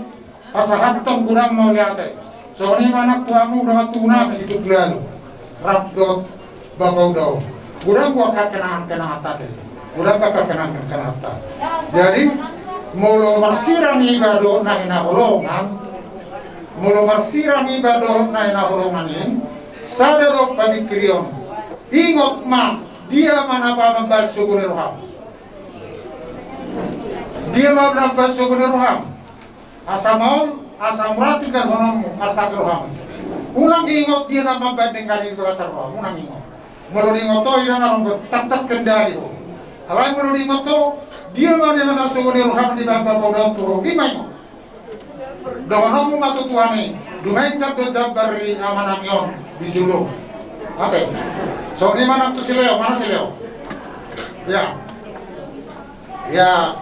pasahatong kurang mau liate. So ni manak tuamu dengan tunami hidup lalu. Rabdot bakau daw. Kurang gua kenangan tadi. Kurang kenangan tadi. Jadi mulo marsiran ibado na inaholongan. Mulo marsiran ibado na inaholongan ini. Sadaro panikriyon. Ingot ma dia mana pa magbaso guneroham. Dia magbaso guneroham. Asam rati kan honomu asagroham. Ulang ingot dia na magbanding kali itu asagroham. Ulang ingot. Mulo ingot to ina na tatak kendali. Alay mulo ingot to dia mana naso guneroham di baba bodong turo gimana? Dohonomu matutuani. Dumain ka do jabari amanamyon di julung. Oke. So di mana tuh si Leo? Mana si Leo? Ya,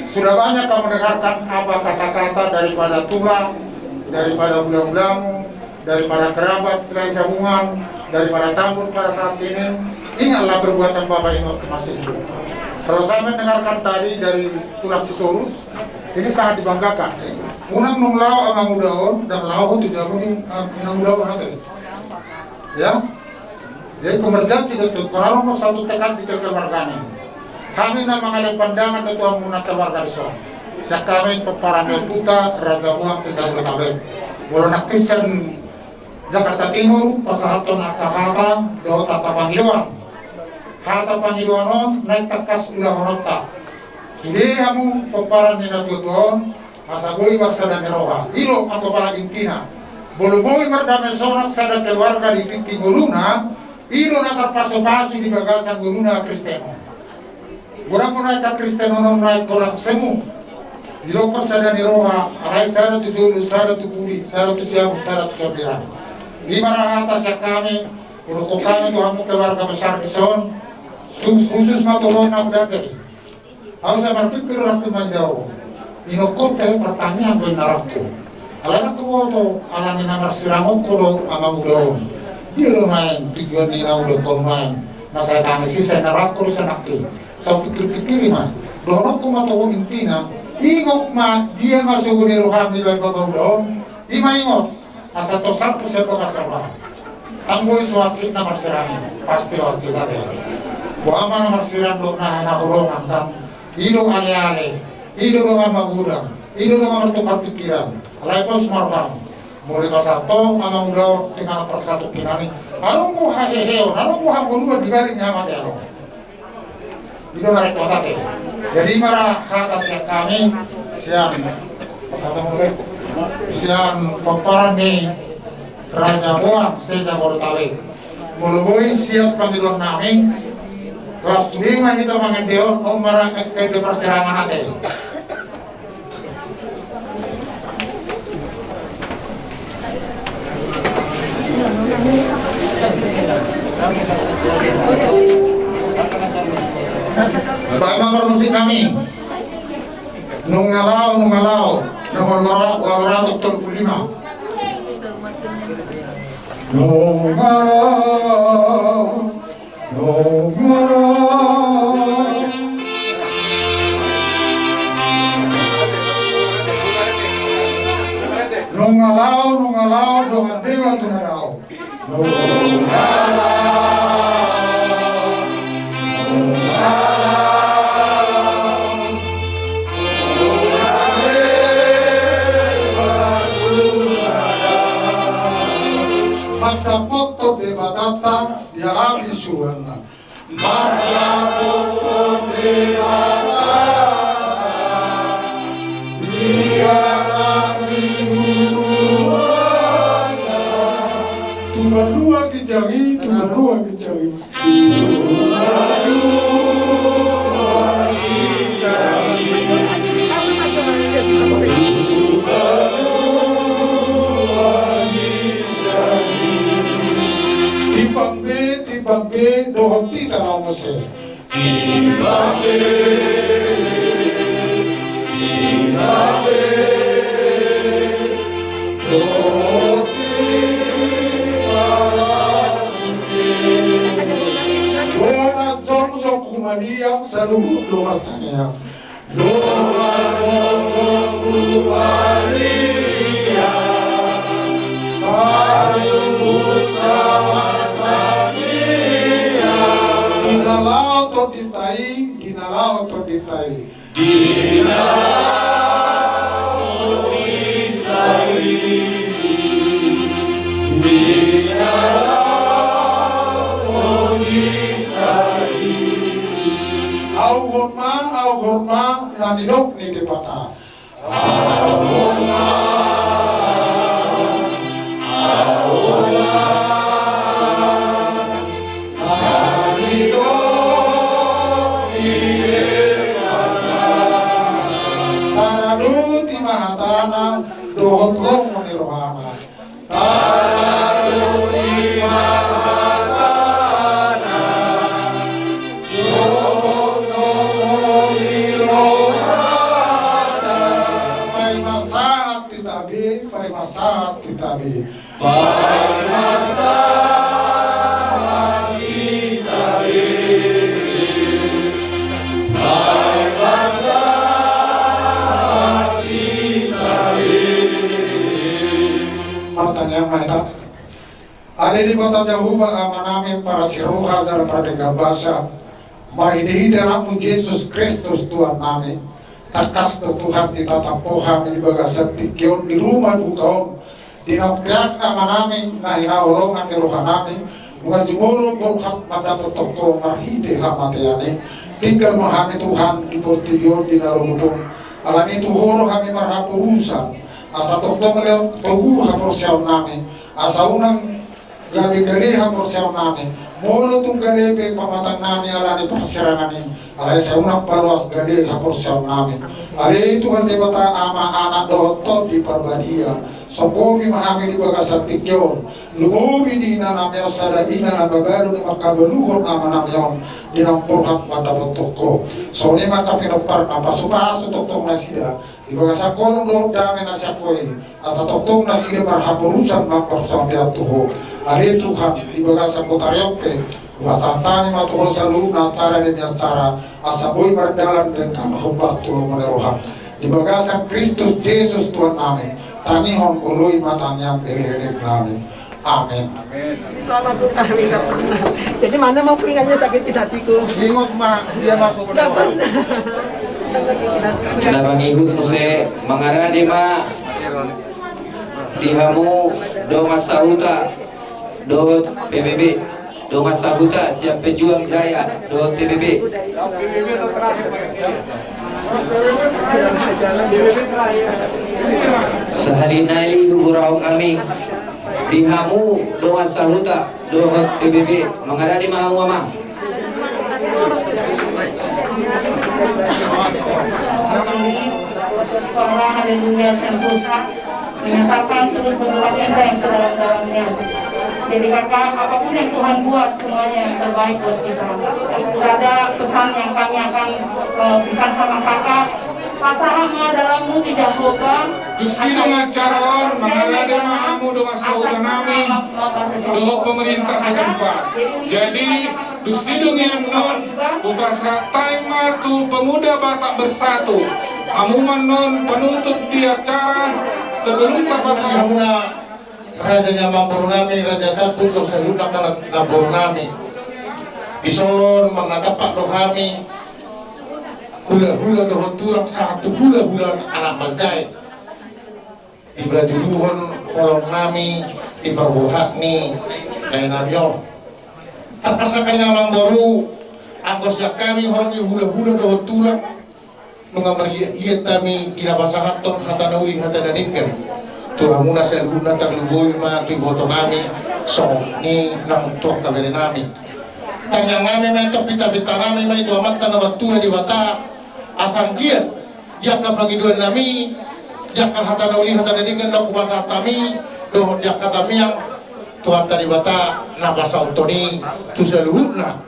sudah banyak kamu dengarkan apa kata-kata daripada Tuhan, daripada bulan-bulanmu, daripada kerabat selain sambungan, daripada tamu pada saat ini. Ingatlah perbuatan Bapak Ingot masih hidup. Kalau saya mendengarkan tadi dari Tulang Sitorus, ini sangat dibanggakan. Unang nunglau amang udaon dan lau tu jago ni inang udaon nanti. Ya, jadi kemerdekaan tidak tuh. Kalau mau satu tekan di keluarga ini, kami nak mengalih pandangan ketua munat keluarga di sana. Sekami peparan puta Raja Muang sedang bertabek. Boleh nak Kristen Jakarta Timur pasahaton akahata do tata Pangiluan. Hata Pangiluan on naik takas ulah honota. Jadi kamu peparan ni natutuon asagoi baksa dan meroha. Ilo atau pala intina. Bolu-bolu merdame sonat sada keluarga di titik Goluna, ilo na terpaso-paso di bagasan Goluna Kristeno. Kurang pun naik Kristeno non naik korak semu. Di lokos sada niroha, arai sada tu julu, sada tu puli, sada tu siamu, sada tu sabiran. Di mana atas yang kami, uruko kami tuhamu keluarga besar di son, khusus matulong na udagari. Aku saya berpikir waktu menjauh. Inokot pertanyaan gue narapku. Alam ko to alam ni namar siramok ko do amang udaon. Di lo main tujuan ni na udah ko main. Nasa tangisi saya narak ko sa nakki. Sa pikir-pikir man. Dohon ko matawo intina. Ingot ma dia masuk ni roham ni ba udaon. Ima ingot asa to satu sa to kasaba. Ang boy suwatsit na marsirami. Pasti warsit ade. Bo ama na marsiran do na urong ang ilo ale-ale. Ilo do magudang. Ilo do martukar pikiran. Alaitos marham, mulai masa to, amang udah dengan persatu kinani. Alung mo haheheo, alung mo hanggunua digaling nyamat ya lo. Itu naik kota teh. Jadi marah atas yang kami siang pasal mulai siang peparan nih Raja Muang seja Jabotabek. Mulai siap panggilan nami. Kelas 5 kita mengedeo, marah ke perserangan ate. Bapak musik kami nungalau nomor 235 nungalau dengan dewa tunarau. Mata foto de batata dia habis suana. Mata foto de batata dia habis suana. Tumalua kijangi, tumalua kijangi. Tipambe dohoti tanau mese. Doa jongjo kumadiam saluhut doa tanya. Doa jongjo kumadiam saluhut doa tanya. Dinalau to ditai, dinalau to ditai. Au horma nanilok ni dipata. Taraduti mahatana dohot long nirvana. Taraduti mahatana dohot long nirvana. Pai masahat titabi, pai masahat titabi. Pai masahat titabi. Pertanyaan mana? Ada di kota jauh menami para siruha dalam pradega bahasa. Mahidi dalam Yesus Kristus Tuhan nami. Takas to Tuhan di tatap pohami di bagasa tikion di rumah bukaon. Di naktiak nama nami na inaolongan di roha nami. Bukan jumurong bolhak madapat toko marhide hamatiani. Tinggal mahami Tuhan di portigion di narumutong. Alani tuhoro kami marhapurusan. Asa toktong leo togu haporsiaw nami. Asa unang gabi gali haporsiaw nami. Molo tung gali pe pamatang nami alani persirangan ni. Alay sa unang paluas gali haporsiaw nami. Alay itu kan debata ama anak doto di Parbadia. Sokomi mahami di bagasat tikyon. Lumubi di ina namyo sada ina na babalo di makabaluhon ama namyon. Dinampurhat pada toko. So ni maka pinopar na pasupaso toktong na sila. Di bagasa kolong do dami na siya koy. Asa toktong na sila marhapurusan magpersobiat tuho. Ali Tuhan di bagasa kotaryoke. Basantani matuho sa loob na acara din yung acara. Asa boy mardalan din kanahubat tulong manerohan. Di bagasa Kristus Jesus Tuhan namin. Tanihon uloy matanyang irihilig namin. Amin. Selamat kami nggak pernah. Jadi mana mau keringatnya sakit di hatiku. Ingok ma, dia masuk ke dalam. Nabangihut mo se mangaradi ma dihamu do masahuta dohot PBB do masahuta siap pejuang jaya dohot PBB. Sahalinai huburaw kami dihamu do masahuta dohot PBB mangaradi mahamu amang. Suara haleluya sentosa menyatakan turut berbuat cinta yang sedalam-dalamnya. Jadi kakak, apapun yang Tuhan buat semuanya yang terbaik buat kita. Ada pesan yang kami akan berikan sama kakak. Pasahannya dalammu tidak hoba. Dusino ngacaron mengalade mahamu doa sauda nami doa pemerintah setempat. Jadi dusino non ubasa taima tu pemuda Batak bersatu. Amuman non penutup di acara sebelum tapasnya. Raja Nyamambur nami, Raja Dapur kau seluruh Nambur nami. Bison menatapak dohami. Hula-hula dohon tulak satu hula-hula anak bancai. Di Brajuduhon kolom nami, di Perbuhat ni, kaya namyo. Tapasakan Nyamamboru, angkos yak kami horong hula-hula dohon tulak. Mengamar lihat kami kinabasahat ton hatanawi hatananingkan. Tuhamuna sa luna terlugoy ma tu boto nami so ni nang tuak tabere nami. Tanyang nami mentok pita-pita nami ma itu amat tanah tua di bata asang giat jaka pagiduan nami jaka hatanawi hatananingkan dak kubasa tami doh jaka tami yang tuan tadi bata napasa utoni tu seluhurna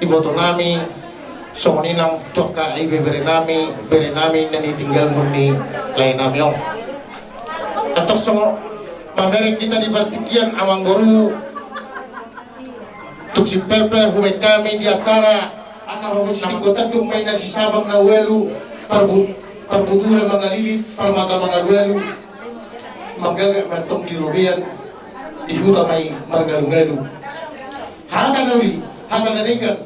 iboto nami soninang toka ibe bere nami dan ditinggal huni lain nami om atau so pambere kita di Bartikian amang boru tuk si pepe hume kami di acara asal homo sidi kota tuk main nasi sabang na welu perbuduhan mangalilit permata mangaluelu manggagak matong di Rubian di huta may margalu-galu hanga nauli hanga naringan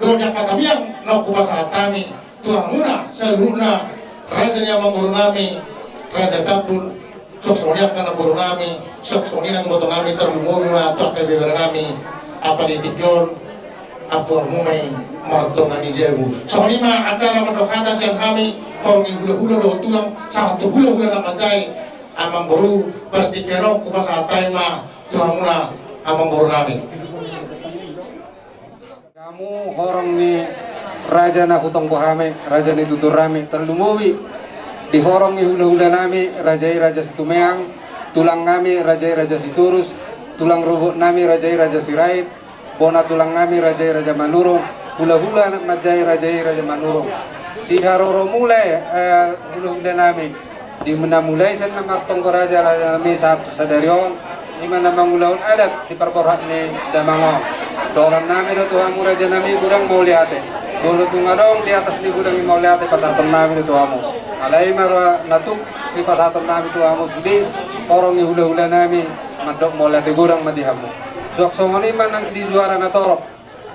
doa katabiang no kupasara kami tulang muna seluruhna raja yang mengurung nami raja kapun sok soniak kana guru nami sok soninang boto nami terlumumi ma tok kebebera nami apa di tigon apa mumai martongan di jebu sonima acara mendokata siang kami korungi hula-hula do tulang satu hula-hula nama jai amang boru bertikero kupasara taima tulang muna amang boru nami kamu horong ni raja na hutong buhame, raja ni tutur rami terlumuwi di horong ni hula-hula nami, raja situmeang, tulang kami raja siturus, tulang rubuk nami raja sirait, bona tulang kami raja manurung, hula-hula raja manurung. Di haroro mulai hula-hula nami, di mana mulai sen namartong ko raja nami sabtu sadarion, di mana mangulaon adat di perborhat ni damango. Dolan nami do tuhamu raja nami gudang mau liate. Dulu tungadong di atas ni gudang mau liate pasaton nami do tuhamu. Alai marwa natuk si pasaton nami tuhamu sudi orang ni hula-hula nami madok mau liate gudang madihamu. Sok somoni manang di juara na torok.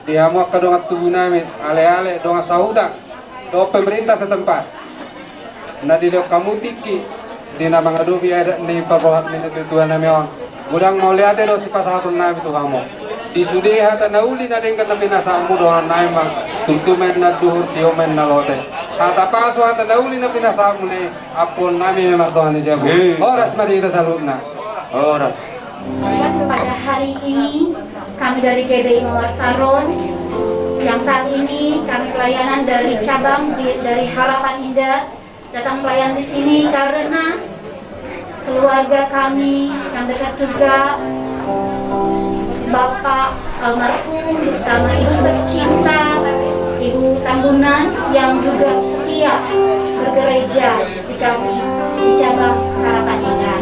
Dihamu ka dongat tubuh nami ale-ale dongat sahuda do pemerintah setempat. Na di do kamu tiki di nama ngadubi ada ni perbohat ni tuan nami on. Gudang mau liate do si pasaton nami tuhamu. Di sudiha tanauli na din kami nasamu doon naimang tultumen na duhur tiomen na lote. Kata paswa tanauli na pinasamu ni apol nami memartohan ni Jago. Oras marita sa lubna. Oras. Pada hari ini kami dari GBI Mawar Saron yang saat ini kami pelayanan dari cabang dari Harapan Indah datang pelayan di sini karena keluarga kami yang dekat juga Bapak almarhum bersama Ibu tercinta Ibu Tambunan yang juga setia bergereja di kami di cabang Harapan Indah.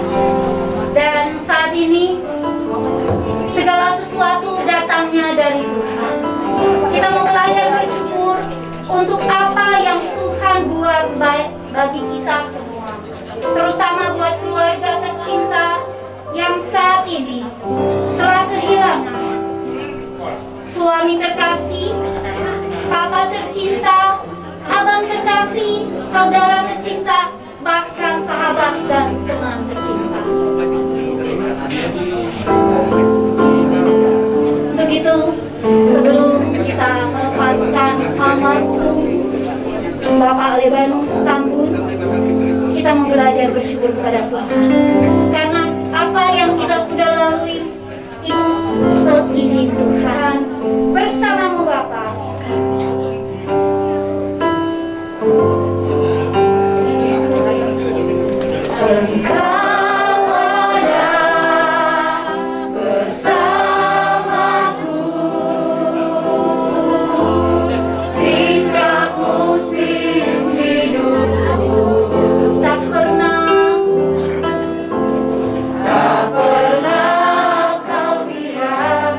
Dan saat ini segala sesuatu datangnya dari Tuhan. Kita mau belajar bersyukur untuk apa yang Tuhan buat baik bagi kita semua, terutama buat keluarga tercinta yang saat ini telah kehilangan suami terkasih, papa tercinta, abang terkasih, saudara tercinta, bahkan sahabat dan teman tercinta. Begitu sebelum kita melepaskan almarhum Bapak Lebanus Tambun, kita mau belajar bersyukur kepada Tuhan karena apa yang kita sudah lalui itu seizin Tuhan. Bersamamu Bapak. Engkau ada bersamaku di setiap musim hidupku. Tak pernah kau biarkan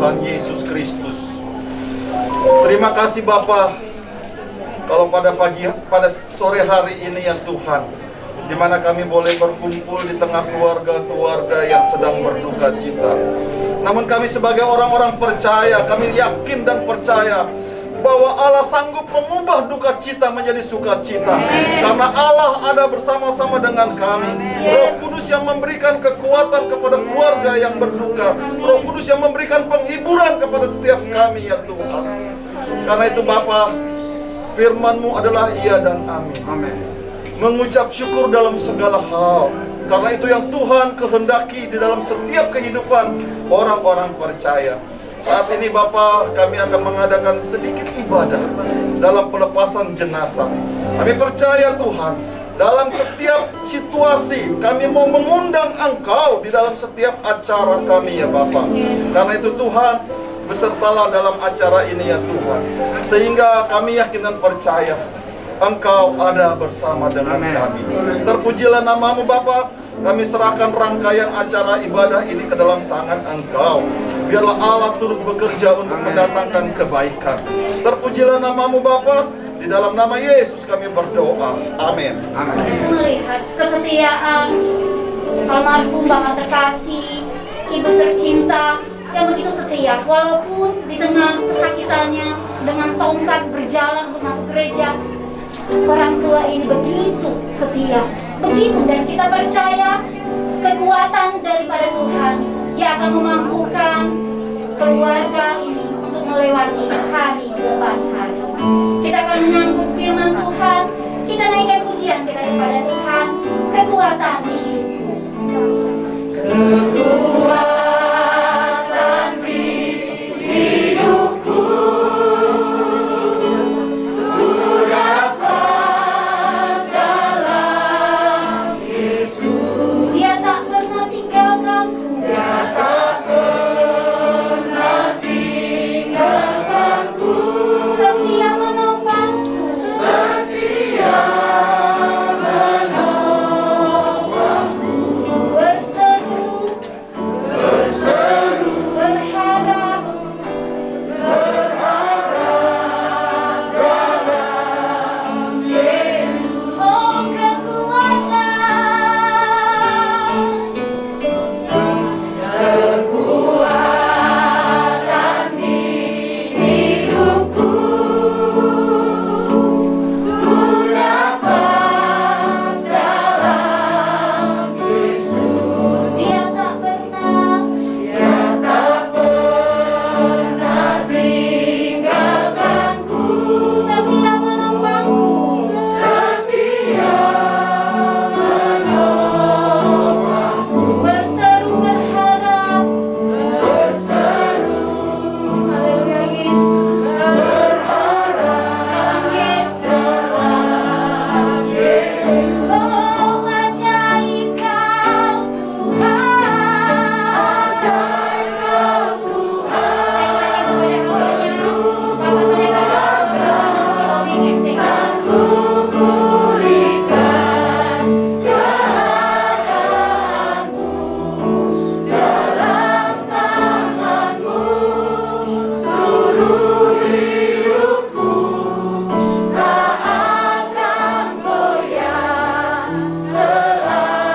Tuhan Yesus Kristus. Terima kasih Bapa, kalau pada sore hari ini ya Tuhan, di mana kami boleh berkumpul di tengah keluarga-keluarga yang sedang berduka cita. Namun kami sebagai orang-orang percaya, kami yakin dan percaya bahwa Allah sanggup mengubah duka cita menjadi sukacita. Karena Allah ada bersama-sama dengan kami. Roh Kudus yang memberikan kekuatan kepada keluarga yang berduka. Roh Kudus yang memberikan penghiburan kepada setiap kami ya Tuhan. Karena itu Bapa, firman-Mu adalah iya dan amin. Mengucap syukur dalam segala hal. Karena itu yang Tuhan kehendaki di dalam setiap kehidupan orang-orang percaya. Saat ini Bapa, kami akan mengadakan sedikit ibadah dalam pelepasan jenazah. Kami percaya Tuhan, dalam setiap situasi kami mau mengundang Engkau di dalam setiap acara kami ya Bapa. Karena itu Tuhan, besertalah dalam acara ini ya Tuhan. Sehingga kami yakin dan percaya Engkau ada bersama dengan kami. Terpujilah nama-Mu Bapa. Kami serahkan rangkaian acara ibadah ini ke dalam tangan Engkau. Biarlah Allah turut bekerja untuk mendatangkan kebaikan. Terpujilah nama-Mu Bapa. Di dalam nama Yesus kami berdoa. Amin. Melihat kesetiaan almarhum Bapak terkasih, Ibu tercinta yang begitu setia, walaupun di tengah kesakitannya dengan tongkat berjalan untuk masuk gereja, orang tua ini begitu setia, begitu, dan kita percaya kekuatan daripada Tuhan yang akan memampukan keluarga ini untuk melewati hari lepas hari. Kita akan menyambut firman Tuhan, kita naikkan pujian kita kepada Tuhan, kekuatan di hidupku. Kekuatan di hidupku, ku dapat dalam Yesus. Dia tak pernah tinggalkanku, Dia tak pernah tinggalkanku, setia menopangku, setia menopangku. Berseru, berharap dalam Yesus. Oh kekuatan di hidupku, ku dapat dalam Yesus. Dia tak pernah tinggalkanku, setia menopangku, setia menopangku. Berseru, berharap, haleluya Yesus, berharap dalam Yesus. Oh ajaib Kau Tuhan, ajaib Kau Tuhan. Saya serahkan kepada Hamba-Nya, Bapak Pendeta Ku pulihkan keadaanku dalam tangan-Mu. Seluruh hidupku tak akan goyah selamanya.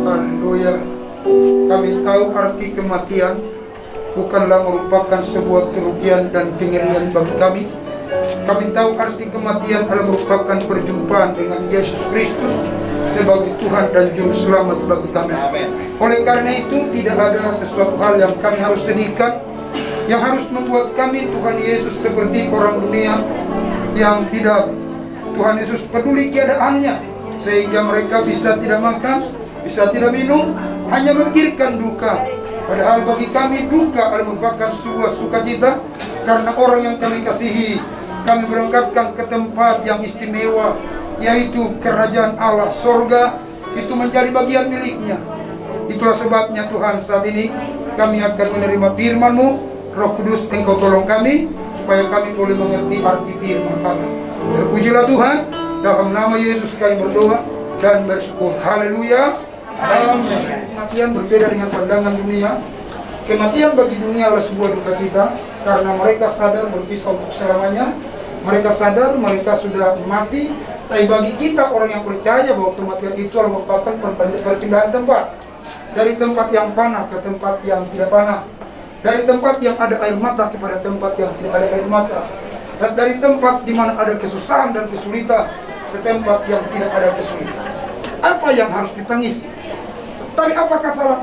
Haleluya. Kami tahu arti kematian bukanlah merupakan sebuah kerugian dan kengerian bagi kami. Kami tahu arti kematian adalah merupakan perjumpaan dengan Yesus Kristus sebagai Tuhan dan Juru Selamat bagi kami. Oleh karena itu, tidak ada sesuatu hal yang kami harus sedihkan, yang harus membuat kami Tuhan Yesus seperti orang dunia yang tidak Tuhan Yesus peduli keadaannya, sehingga mereka bisa tidak makan, bisa tidak minum, hanya memikirkan duka. Padahal bagi kami duka adalah merupakan sebuah sukacita, karena orang yang kami kasihi kami berangkatkan ke tempat yang istimewa, yaitu kerajaan Allah sorga, itu menjadi bagian miliknya. Itulah sebabnya Tuhan, saat ini kami akan menerima firman-Mu. Roh Kudus, Engkau tolong kami supaya kami boleh mengerti arti firman Allah. Terpujilah Tuhan, dalam nama Yesus kami berdoa dan bersyukur. Haleluya, Amin. Kematian berbeda dengan pandangan dunia. Kematian bagi dunia adalah sebuah duka cita karena mereka sadar berpisah untuk selamanya. Mereka sadar mereka sudah mati. Tapi bagi kita orang yang percaya bahwa kematian itu adalah merupakan perpindahan tempat dari tempat yang panah ke tempat yang tidak panah, dari tempat yang ada air mata kepada tempat yang tidak ada air mata, dan dari tempat di mana ada kesusahan dan kesulitan ke tempat yang tidak ada kesulitan. Apa yang harus ditangisi? Tapi apakah salah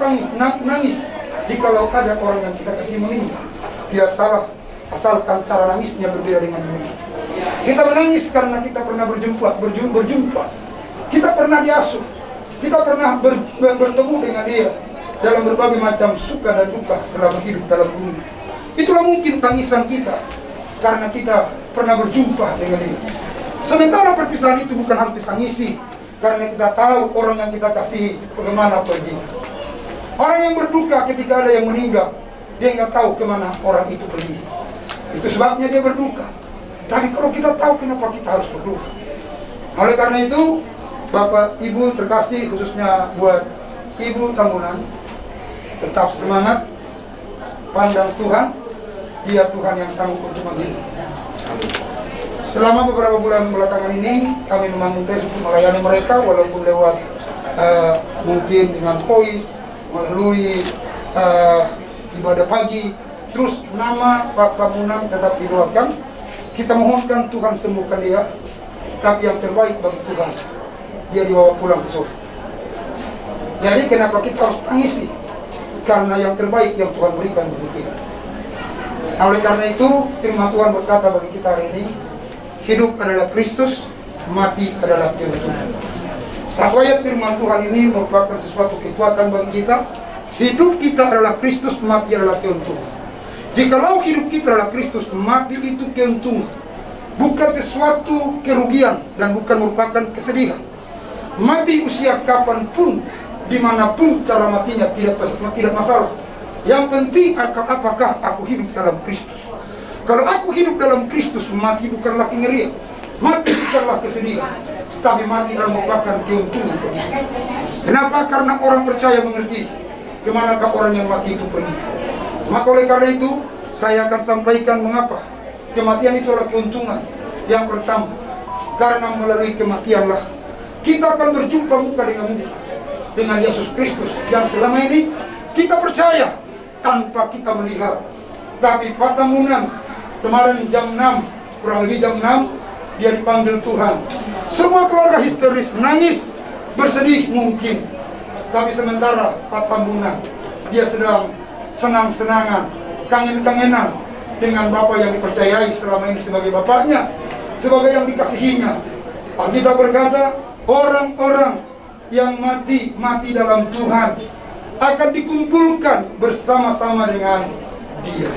nangis jikalau ada orang yang kita kasih meninggal? Tidak salah, asalkan cara nangisnya berbeda dengan dunia. Kita menangis karena kita pernah berjumpa. Kita pernah diasuh. Kita pernah bertemu dengan dia dalam berbagai macam suka dan duka selama hidup dalam dunia. Itulah mungkin tangisan kita karena kita pernah berjumpa dengan dia. Sementara perpisahan itu bukan harus ditangisi karena kita tahu orang yang kita kasihi bagaimana perginya. Orang yang berduka ketika ada yang meninggal, dia nggak tahu kemana orang itu pergi. Itu sebabnya dia berduka. Tapi kalau kita tahu kenapa kita harus berduka. Oleh karena itu, Bapak, Ibu terkasih, khususnya buat Ibu Tambunan, tetap semangat, pandang Tuhan, Dia Tuhan yang sanggup untuk menghibur. Selama beberapa bulan belakangan ini, kami memang intens untuk melayani mereka, walaupun lewat mungkin dengan voice, melalui ibadah pagi, terus nama Pak Tambunan tetap didoakan. Kita mohonkan Tuhan sembuhkan dia, tapi yang terbaik bagi Tuhan, dia dibawa pulang ke surga. Jadi kenapa kita harus tangisi? Karena yang terbaik yang Tuhan berikan bagi kita. Oleh karena itu, firman Tuhan berkata bagi kita hari ini, hidup adalah Kristus, mati adalah keuntungan. Satu ayat firman Tuhan ini merupakan sesuatu kekuatan bagi kita. Hidup kita adalah Kristus, mati adalah keuntungan. Jikalau hidup kita adalah Kristus, mati itu keuntungan. Bukan sesuatu kerugian dan bukan merupakan kesedihan. Mati usia kapanpun, dimanapun cara matinya tidak masalah. Yang penting apakah aku hidup dalam Kristus. Kalau aku hidup dalam Kristus, mati bukanlah kengerian, mati bukanlah kesedihan, tapi mati adalah merupakan keuntungan. Kenapa? Karena orang percaya mengerti kemanakah orang yang mati itu pergi. Maka oleh karena itu, saya akan sampaikan mengapa kematian itu adalah keuntungan. Yang pertama, karena melalui kematianlah kita akan berjumpa muka dengan Yesus Kristus yang selama ini kita percaya tanpa kita melihat. Tapi Pak Tambunan kemarin jam 6, kurang lebih jam 6, dia dipanggil Tuhan. Semua keluarga histeris, nangis, bersedih mungkin. Tapi sementara Pak Tambunan, dia sedang senang-senangan, kangen-kangenan dengan Bapak yang dipercayai selama ini sebagai Bapaknya, sebagai yang dikasihinya. Alkitab berkata, orang-orang yang mati dalam Tuhan akan dikumpulkan bersama-sama dengan Dia.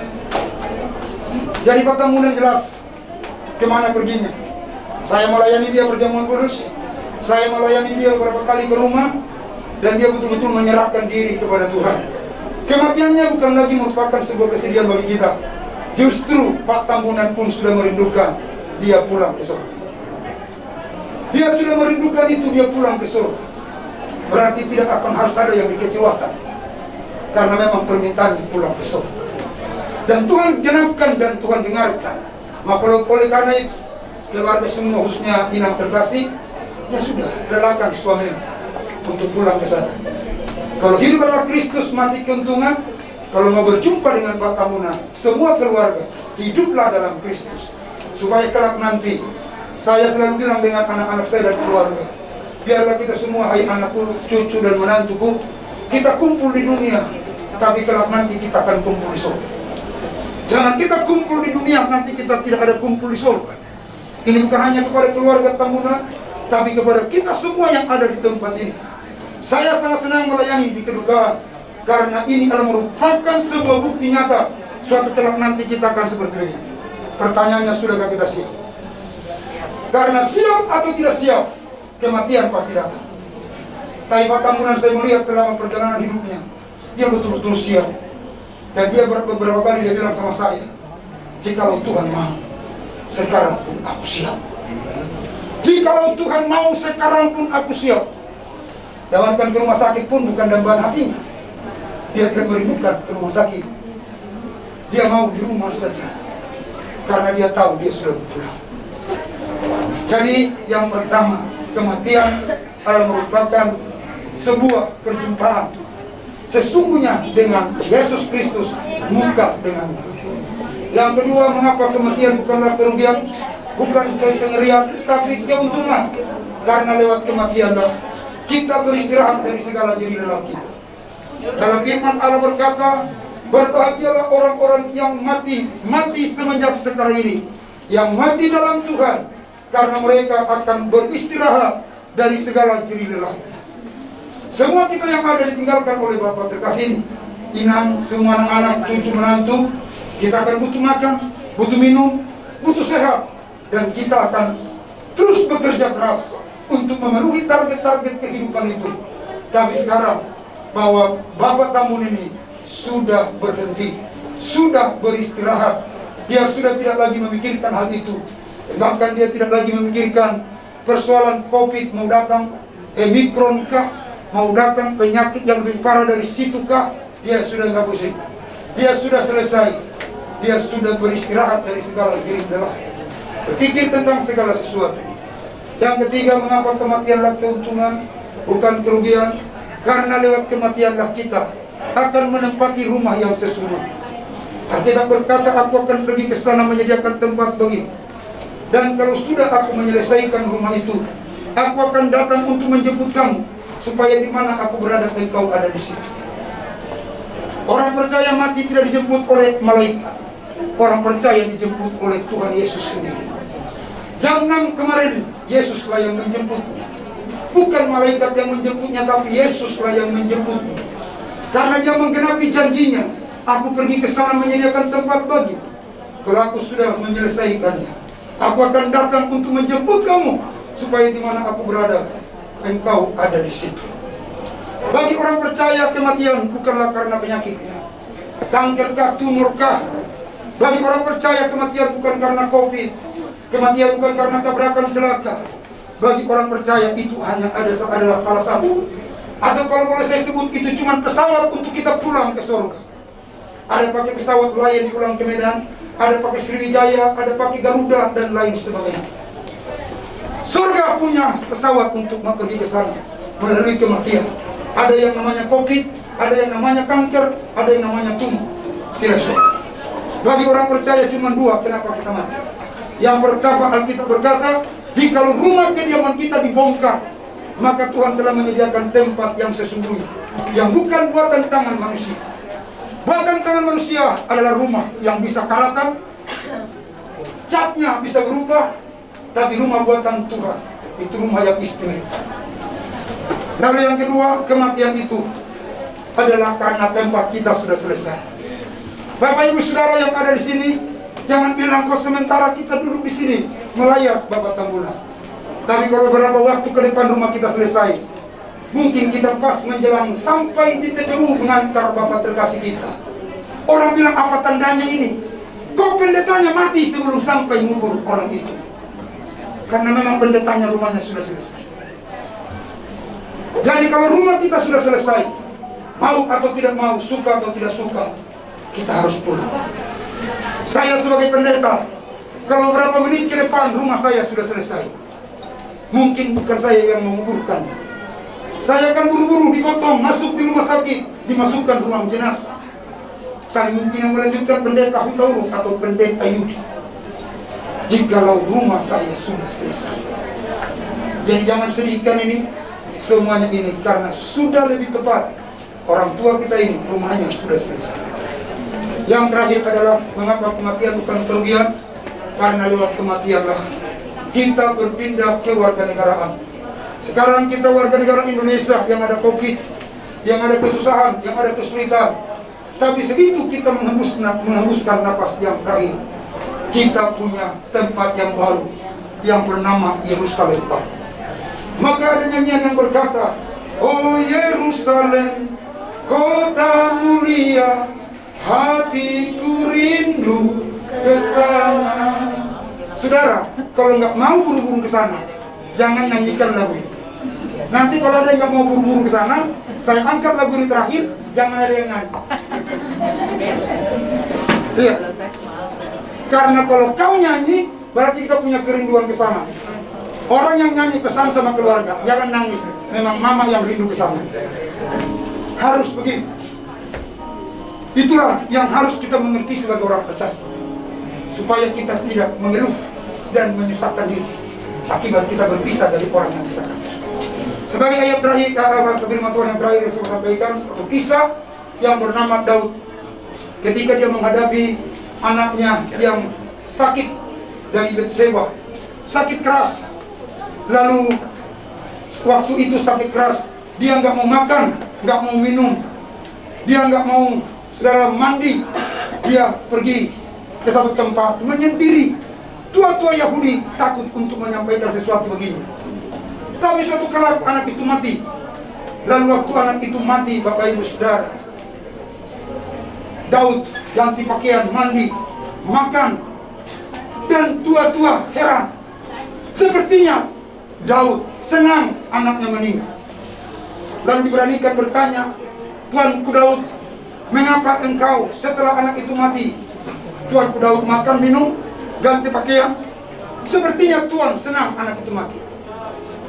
Jadi Pak Tambunan jelas kemana perginya. Saya melayani dia perjamuan kudus, saya melayani dia beberapa kali ke rumah, dan dia betul-betul menyerahkan diri kepada Tuhan. Kematiannya bukan lagi merupakan sebuah kesedihan bagi kita. Justru Pak Tambunan pun sudah merindukan dia pulang ke surga. Dia sudah merindukan itu, dia pulang ke surga. Berarti tidak akan harus ada yang dikecewakan, karena memang permintaannya pulang ke surga. Dan Tuhan genapkan dan Tuhan dengarkan. Maka oleh karena itu, keluarga semua khususnya Inang terkasih, ya sudah, relakan suami untuk pulang ke sana. Kalau hidup adalah Kristus, mati keuntungan. Kalau mau berjumpa dengan Pak Tambunan, semua keluarga, hiduplah dalam Kristus. Supaya kelak nanti, saya selalu bilang dengan anak-anak saya dan keluarga, biarlah kita semua, hai anakku, cucu dan menantuku, kita kumpul di dunia, tapi kelak nanti kita akan kumpul di surga. Jangan kita kumpul di dunia, nanti kita tidak ada kumpul di surga. Ini bukan hanya kepada keluarga Tambunan, tapi kepada kita semua yang ada di tempat ini. Saya sangat senang melayani di kedukaan, karena ini adalah merupakan sebuah bukti nyata suatu kelak nanti kita akan seperti ini. Pertanyaannya, sudahkah kita siap? Karena siap atau tidak siap, kematian pasti datang. Tapi Pak Tambunan saya melihat selama perjalanan hidupnya, dia betul-betul siap. Dan dia beberapa kali dia bilang sama saya, jikalau Tuhan mau, sekarang pun aku siap. Jikalau Tuhan mau, sekarang pun aku siap. Dawatkan ke rumah sakit pun bukan dambaan hatinya. Dia tidak merindukan ke rumah sakit. Dia mau di rumah saja, karena dia tahu dia sudah pulang. Jadi yang pertama, kematian adalah merupakan sebuah perjumpaan sesungguhnya dengan Yesus Kristus muka dengan muka. Yang kedua, mengapa kematian bukanlah kerugian, bukan kengerian, tapi keuntungan. Karena lewat kematianlah kita beristirahat dari segala jerih lelah kita. Dalam firman Allah berkata, berbahagialah orang-orang yang mati semenjak sekarang ini, yang mati dalam Tuhan, karena mereka akan beristirahat dari segala jerih lelah. Semua kita yang ada ditinggalkan oleh Bapa terkasih ini, inang, semua anak-anak, cucu, menantu, kita akan butuh makan, butuh minum, butuh sehat, dan kita akan terus bekerja keras untuk memenuhi target-target kehidupan itu. Tapi sekarang, bahwa Bapak Tambun ini sudah berhenti, sudah beristirahat, dia sudah tidak lagi memikirkan hal itu. Bahkan dia tidak lagi memikirkan persoalan COVID mau datang, Omikron kah, mau datang penyakit yang lebih parah dari situ kah. Dia sudah nggak pusing, dia sudah selesai, dia sudah beristirahat dari segala jerih lelah, berpikir tentang segala sesuatu. Yang ketiga, mengapa kematianlah keuntungan, bukan kerugian? Karena lewat kematianlah kita akan menempati rumah yang sesungguhnya. Alkitab berkata, aku akan pergi ke sana menyediakan tempat bagimu. Dan kalau sudah aku menyelesaikan rumah itu, aku akan datang untuk menjemput kamu, supaya di mana aku berada engkau ada di situ. Orang percaya mati tidak dijemput oleh malaikat. Orang percaya dijemput oleh Tuhan Yesus sendiri. Jam 6 kemarin, Yesuslah yang menjemputnya. Bukan malaikat yang menjemputnya, tapi Yesuslah yang menjemputnya. Karena dia menggenapi janjinya, aku pergi ke sana menyediakan tempat bagimu. Kalau aku sudah menyelesaikannya, aku akan datang untuk menjemput kamu, supaya di mana aku berada, engkau ada di situ. Bagi orang percaya, kematian bukanlah karena penyakit, kanker kah, tumor kah. Bagi orang percaya, kematian bukan karena COVID, kematian bukan karena tabrakan celaka. Bagi orang percaya, itu hanya adalah salah satu, atau kalau boleh saya sebut, itu cuma pesawat untuk kita pulang ke surga. Ada pakai pesawat Lion pulang ke Medan, ada pakai Sriwijaya, ada pakai Garuda, dan lain sebagainya. Surga punya pesawat untuk pergi ke sana melalui kematian. Ada yang namanya COVID, ada yang namanya kanker, ada yang namanya tumor. Tidak suka. Bagi orang percaya cuma dua kenapa kita mati. Yang pertama, Alkitab berkata, jikalau rumah kediaman kita dibongkar, maka Tuhan telah menyediakan tempat yang sesungguhnya, yang bukan buatan tangan manusia. Buatan tangan manusia adalah rumah yang bisa karatan, catnya bisa berubah, tapi rumah buatan Tuhan itu rumah yang istimewa. Lalu yang kedua, kematian itu adalah karena tempat kita sudah selesai. Bapak Ibu Saudara yang ada di sini, jangan bilang kok sementara kita duduk di sini melayat Bapak Tambunan. Tapi kalau beberapa waktu ke depan rumah kita selesai, mungkin kita pas menjelang sampai di TPU mengantar Bapak terkasih kita. Orang bilang, apa tandanya ini? Kok pendetanya mati sebelum sampai ngubur orang itu? Karena memang pendetanya rumahnya sudah selesai. Jadi kalau rumah kita sudah selesai, mau atau tidak mau, suka atau tidak suka, kita harus pulang. Saya sebagai pendeta, kalau berapa menit ke depan rumah saya sudah selesai, mungkin bukan saya yang menguburkannya. Saya akan buru-buru digotong, masuk di rumah sakit, dimasukkan ruang jenazah. Tapi mungkin yang melanjutkan pendeta Hutauruk atau pendeta Yudi, jikalau rumah saya sudah selesai. Jadi jangan sedihkan ini, semuanya ini, karena sudah lebih tepat orang tua kita ini rumahnya sudah selesai. Yang terakhir adalah mengapa kematian bukan kerugian? Karena lewat kematianlah kita berpindah ke warganegaraan. Sekarang kita warga negara Indonesia yang ada COVID, yang ada kesusahan, yang ada kesulitan. Tapi segitu kita menghembuskan napas yang terakhir, kita punya tempat yang baru yang bernama Yerusalem baru. Maka ada nyanyian yang berkata, oh Yerusalem, kota mulia, hatiku rindu ke sana. Saudara, kalau nggak mau buru-buru ke sana, jangan nyanyikan lagu ini. Nanti kalau ada yang nggak mau buru-buru ke sana, saya angkat lagu ini terakhir, jangan ada yang nyanyi. Iya. Karena kalau kau nyanyi, berarti kita punya kerinduan ke sana. Orang yang nyanyi pesan sama keluarga, jangan nangis. Memang mama yang rindu ke sana. Harus begitu. Itulah yang harus kita mengerti sebagai orang percaya. Supaya kita tidak mengeluh dan menyusahkan diri akibat kita berpisah dari orang yang kita kasih. Sebagai ayat terakhir, firman Tuhan yang terakhir yang saya sampaikan, satu kisah yang bernama Daud. Ketika dia menghadapi anaknya yang sakit dari Betseba, sakit keras. Lalu waktu itu sakit keras, dia nggak mau makan, nggak mau minum, dia nggak mau saudara mandi. Dia pergi ke satu tempat menyendiri. Tua-tua Yahudi takut untuk menyampaikan sesuatu begini. Tapi suatu kala anak itu mati. Lalu waktu anak itu mati, Bapak Ibu Saudara, Daud ganti pakaian, mandi, makan, dan tua-tua heran. Sepertinya Daud senang anaknya meninggal. Lalu diberanikan bertanya, Tuanku Daud, mengapa engkau setelah anak itu mati? Tuanku Daud makan, minum, ganti pakaian. Sepertinya Tuhan senang anak itu mati.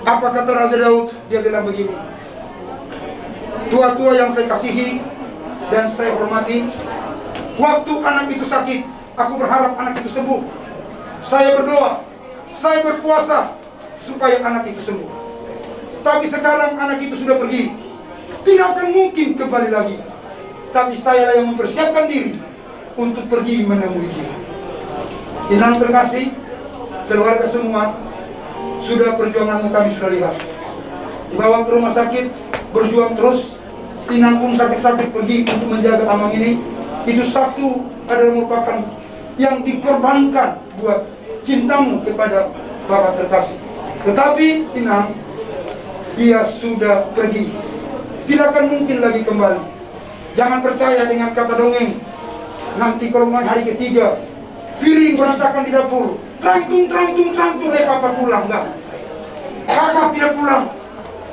Apa kata Raja Daud? Dia bilang begini, tua-tua yang saya kasihi dan saya hormati, waktu anak itu sakit, aku berharap anak itu sembuh. Saya berdoa, saya berpuasa supaya anak itu sembuh. Tapi sekarang anak itu sudah pergi, tidak akan mungkin kembali lagi. Tapi saya yang mempersiapkan diri untuk pergi menemui dia. Inang terkasih, keluarga semua, sudah perjuanganmu kami sudah lihat. Dibawa ke rumah sakit, berjuang terus. Inang pun sakit-sakit pergi untuk menjaga Amang ini. Itu satu adalah merupakan yang dikorbankan buat cintamu kepada Bapak terkasih. Tetapi Inang, dia sudah pergi, tidak akan mungkin lagi kembali. Jangan percaya dengan kata dongeng. Nanti kalau hari ketiga, piring berantakan di dapur, trantung, Papa pulang, enggak. Papa tidak pulang.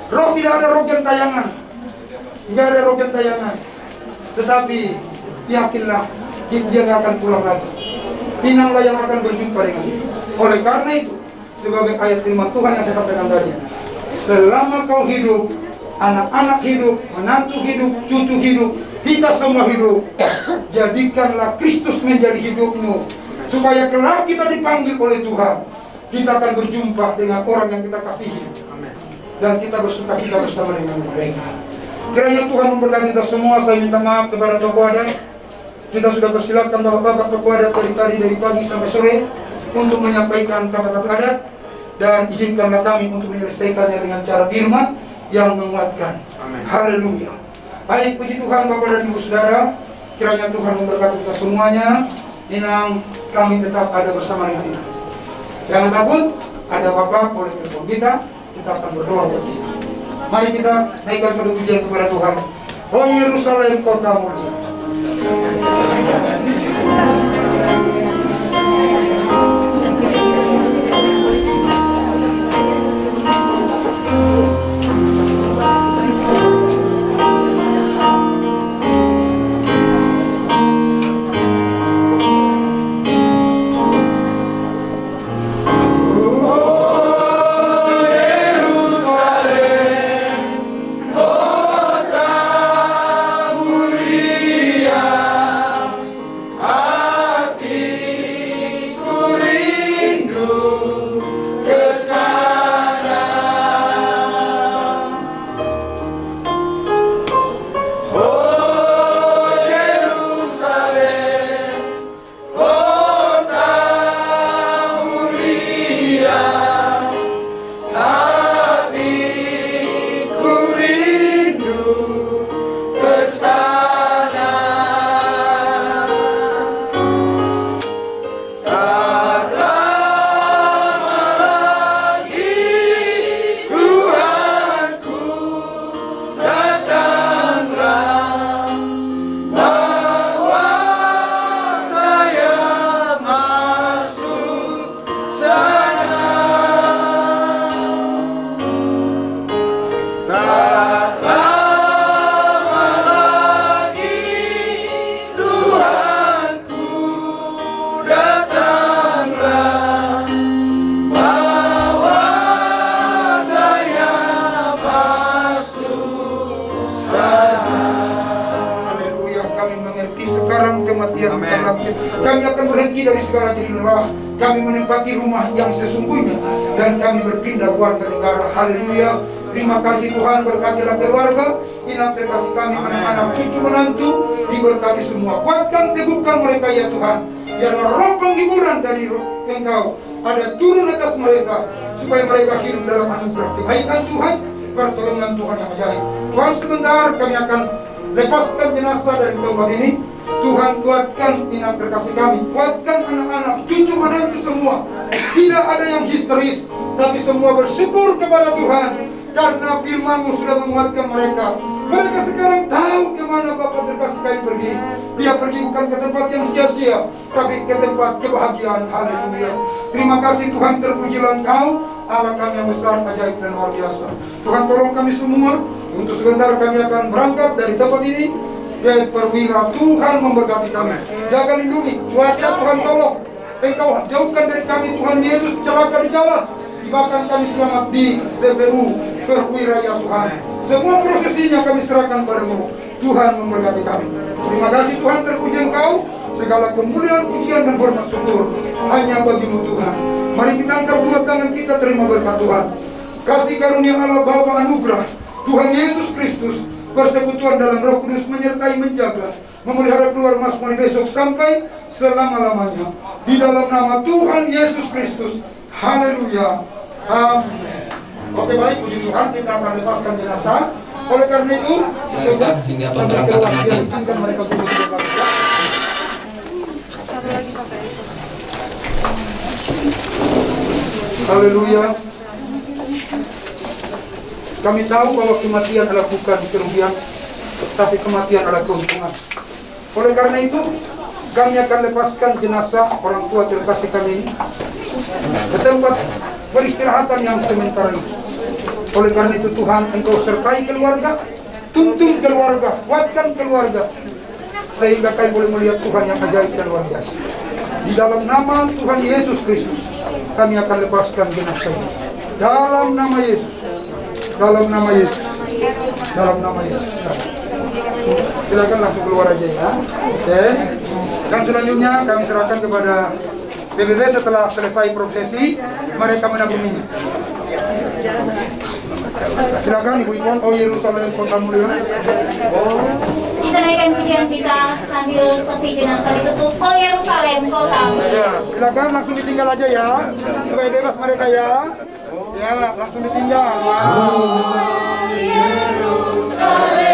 Roh tidak ada rogan tayangan, enggak ada rogan tayangan. Tetapi yakinlah, dia nggak akan pulang lagi. Inanglah yang akan berjumpa dengan dia. Oleh karena itu, sebagai ayat firman Tuhan yang saya sampaikan tadi, selama kau hidup, anak-anak hidup, menantu hidup, cucu hidup, kita semua hidup, jadikanlah Kristus menjadi hidupmu, supaya kelak kita dipanggil oleh Tuhan, kita akan berjumpa dengan orang yang kita kasihi, dan kita bersukacita bersama dengan mereka. Kiranya Tuhan memberkati kita semua. Saya minta maaf kepada tokoh adat. Kita sudah persilakan bapak-bapak tokoh adat dari pagi sampai sore untuk menyampaikan kata-kata adat, dan izinkanlah kami untuk menyelesaikannya dengan cara firman yang menguatkan. Haleluya. Baik, puji Tuhan Bapak dan Ibu Saudara. Kiranya Tuhan memberkati kita semuanya. Inang, kami tetap ada bersama dengan Inang. Jangan takut, ada Bapak boleh telepon kita akan berdoa buat kita. Mari kita naikkan satu pujian kepada Tuhan. Oh Yerusalem, kota mulia. Hatiku Tak lama lagi Tuhanku datanglah, bawa saya masuk sana. Haleluya, kami mengerti sekarang kematian bukan lagi. Kami akan berhenti dari segala jadi lelah. Kami menempati rumah yang sesungguhnya dan kami berpindah warga negara. Haleluya. Terima kasih Tuhan, berkatilah keluarga, inap terkasih kami, anak-anak, cucu menantu, diberkati semua. Kuatkan, teguhkan mereka ya Tuhan. Biarlah roh penghiburan dari Engkau ada turun atas mereka, supaya mereka hidup dalam anugerah kebaikan Tuhan, pertolongan Tuhan yang ajaib. Tuhan, sebentar kami akan lepaskan jenazah dari tempat ini. Tuhan, kuatkan inap terkasih kami, kuatkan anak-anak, cucu menantu semua. Tidak ada yang histeris, tapi semua bersyukur kepada Tuhan karena firman-Mu sudah menguatkan mereka. Mereka sekarang tahu kemana Bapak terkasih kami pergi. Dia pergi bukan ke tempat yang sia-sia, tapi ke tempat kebahagiaan. Haleluya. Terima kasih Tuhan, terpujilah Engkau, Allah kami yang besar, ajaib dan luar biasa. Tuhan, tolong kami semua. Untuk sebentar kami akan berangkat dari tempat ini. Biar perwira, Tuhan memberkati kami. Jaga lindungi, cuaca Tuhan tolong. Engkau jauhkan dari kami Tuhan Yesus celaka di jalan. Bahkan kami selamat di TPU perwira ya Tuhan. Semua prosesinya kami serahkan padamu. Tuhan memberkati kami. Terima kasih Tuhan, terpuji Engkau. Segala kemuliaan, pujian dan hormat syukur hanya bagimu Tuhan. Mari kita angkat dua tangan kita, terima berkat Tuhan. Kasih karunia Allah Bapa anugerah Tuhan Yesus Kristus, persekutuan dalam Roh Kudus menyertai, menjaga, memelihara keluar masuk mulai besok sampai selama-lamanya. Di dalam nama Tuhan Yesus Kristus. Haleluya. Amin. Oke, baik, puji Tuhan, kita akan lepaskan jenazah. Oleh karena itu, jenazah hingga pemberangkatan nanti. mereka tunggu sebentar. Haleluya. Kami tahu bahwa kematian adalah bukan kerugian, tapi kematian adalah keuntungan. Oleh karena itu, kami akan lepaskan jenazah orang tua terkasih kami ke tempat peristirahatan yang sementara ini. Oleh karena itu Tuhan, Engkau sertai keluarga, tuntun keluarga, kuatkan keluarga, sehingga kami boleh melihat Tuhan yang ajaib dan luar biasa. Di dalam nama Tuhan Yesus Kristus, kami akan lepaskan jenazah ini. Dalam nama Yesus. Dalam nama Yesus. Dalam nama Yesus. Silakan langsung keluar aja ya. Oke. Dan selanjutnya kami serahkan kepada PBB setelah selesai prosesi, mereka menabuminya. Silakan Ibu Ipon. Oh, Yerusalem kota mulia. Kita naikkan pujian kita sambil peti jenazah ditutup. Oh Yerusalem kota mulia. Ya, silakan langsung ditinggal aja ya, supaya bebas mereka ya. Ya, langsung ditinggal. Oh Yerusalem.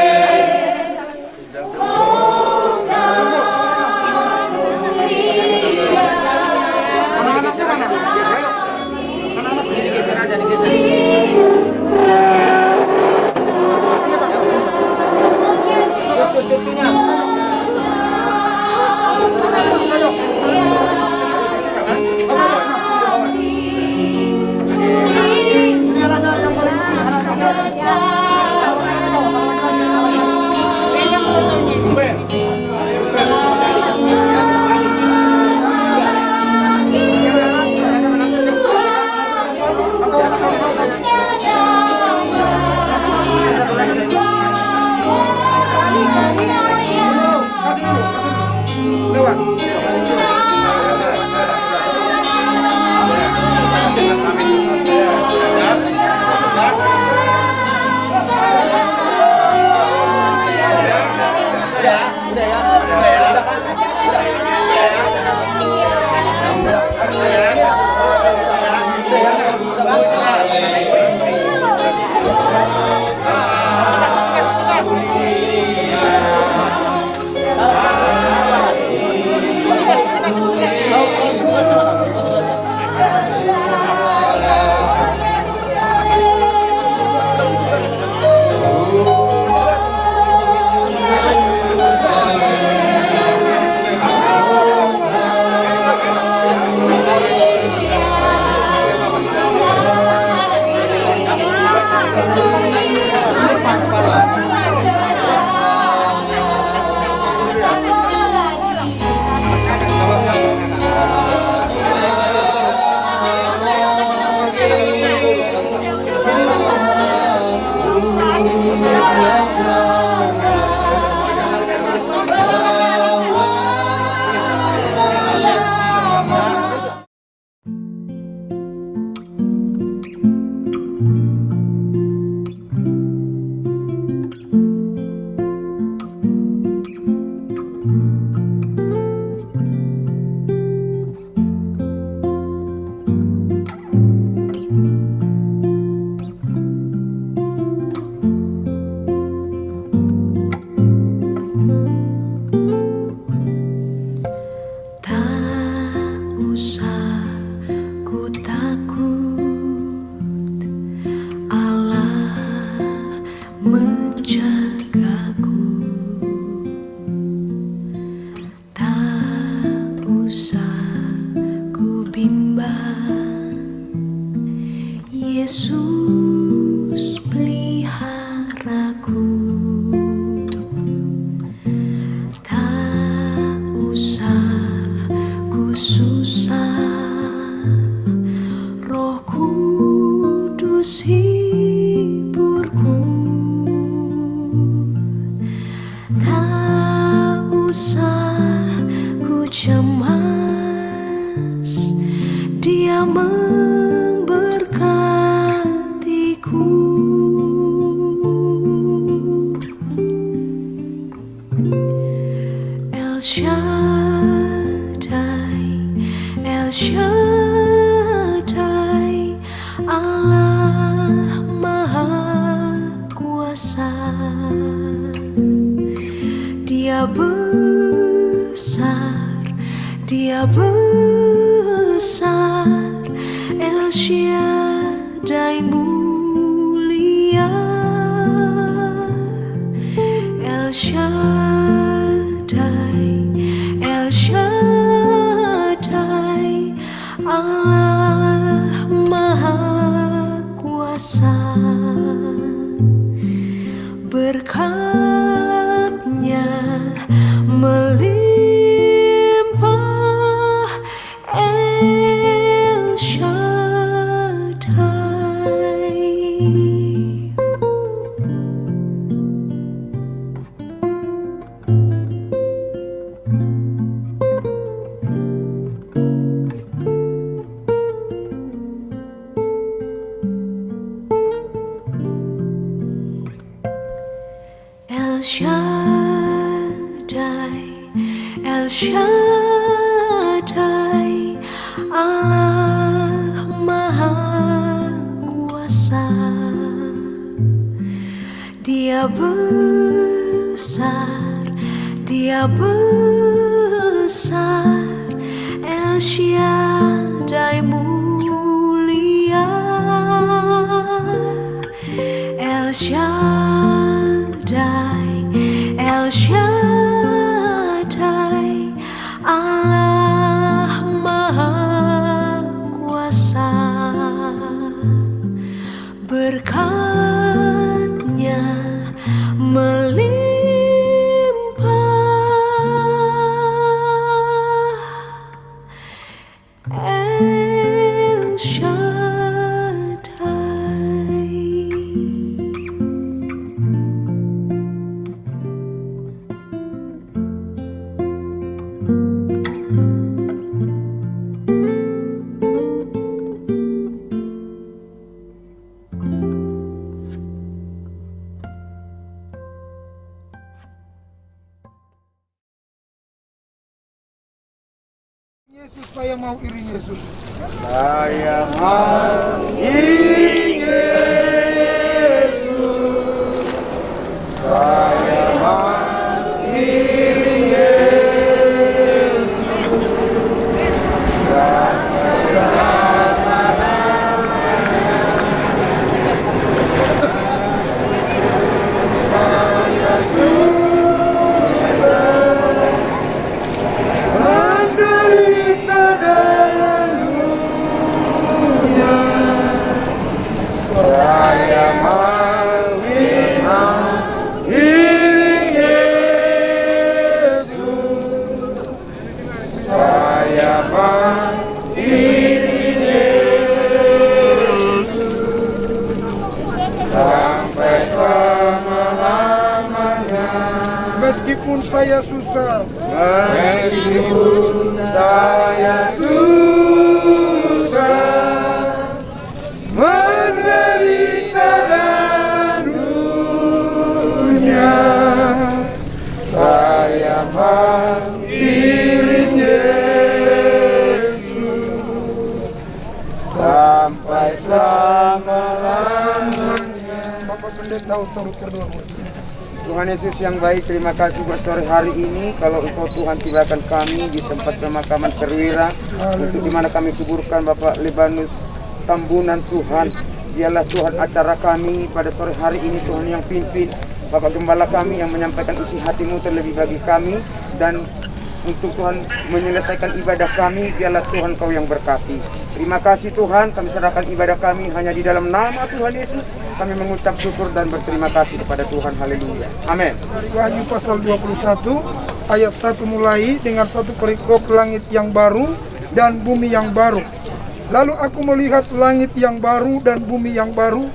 Shaddai, Allah Maha Kuasa. Dia besar, Dia besar, El Shaddai mulia, El Shaddai, El Shaddai, Allah Maha Kuasa. Berkat-Nya melimpah, El Shaddai. El Shaddai, El Shaddai, Allah Maha Kuasa. Dia besar, Dia besar, El Shaddai mulia, El Shaddai, El Shaddai, Allah Maha Kuasa. Berkat-Nya melimpah, El Shaddai. Yesus, saya mau iring Yesus. Saya mau iring Yesus. Saya mau iring Yesus. Saya menderita dalam dunia. Saya mau iring Yesus. Saya mau iring Yesus sampai selama-lamanya. Meskipun saya susah, meskipun saya susah, menderita dan dunia, saya mau iring Yesus sampai selama-lamanya. Bapak Pendeta turut berdoa. Tuhan Yesus yang baik, terima kasih buat sore hari ini. Kalau Engkau Tuhan tibakan kami di tempat pemakaman perwira, untuk dimana kami kuburkan Bapak Lebanus Tambunan Tuhan. Biarlah Tuhan acara kami pada sore hari ini Tuhan yang pimpin. Bapak Gembala kami yang menyampaikan isi hati-Mu terlebih bagi kami. Dan untuk Tuhan menyelesaikan ibadah kami, biarlah Tuhan Kau yang berkati. Terima kasih Tuhan, kami serahkan ibadah kami hanya di dalam nama Tuhan Yesus. Kami mengucap syukur dan berterima kasih kepada Tuhan. Haleluya. Amin. Wahyu pasal 21 ayat 1 mulai dengan satu perikop langit yang baru dan bumi yang baru. Lalu aku melihat langit yang baru dan bumi yang baru,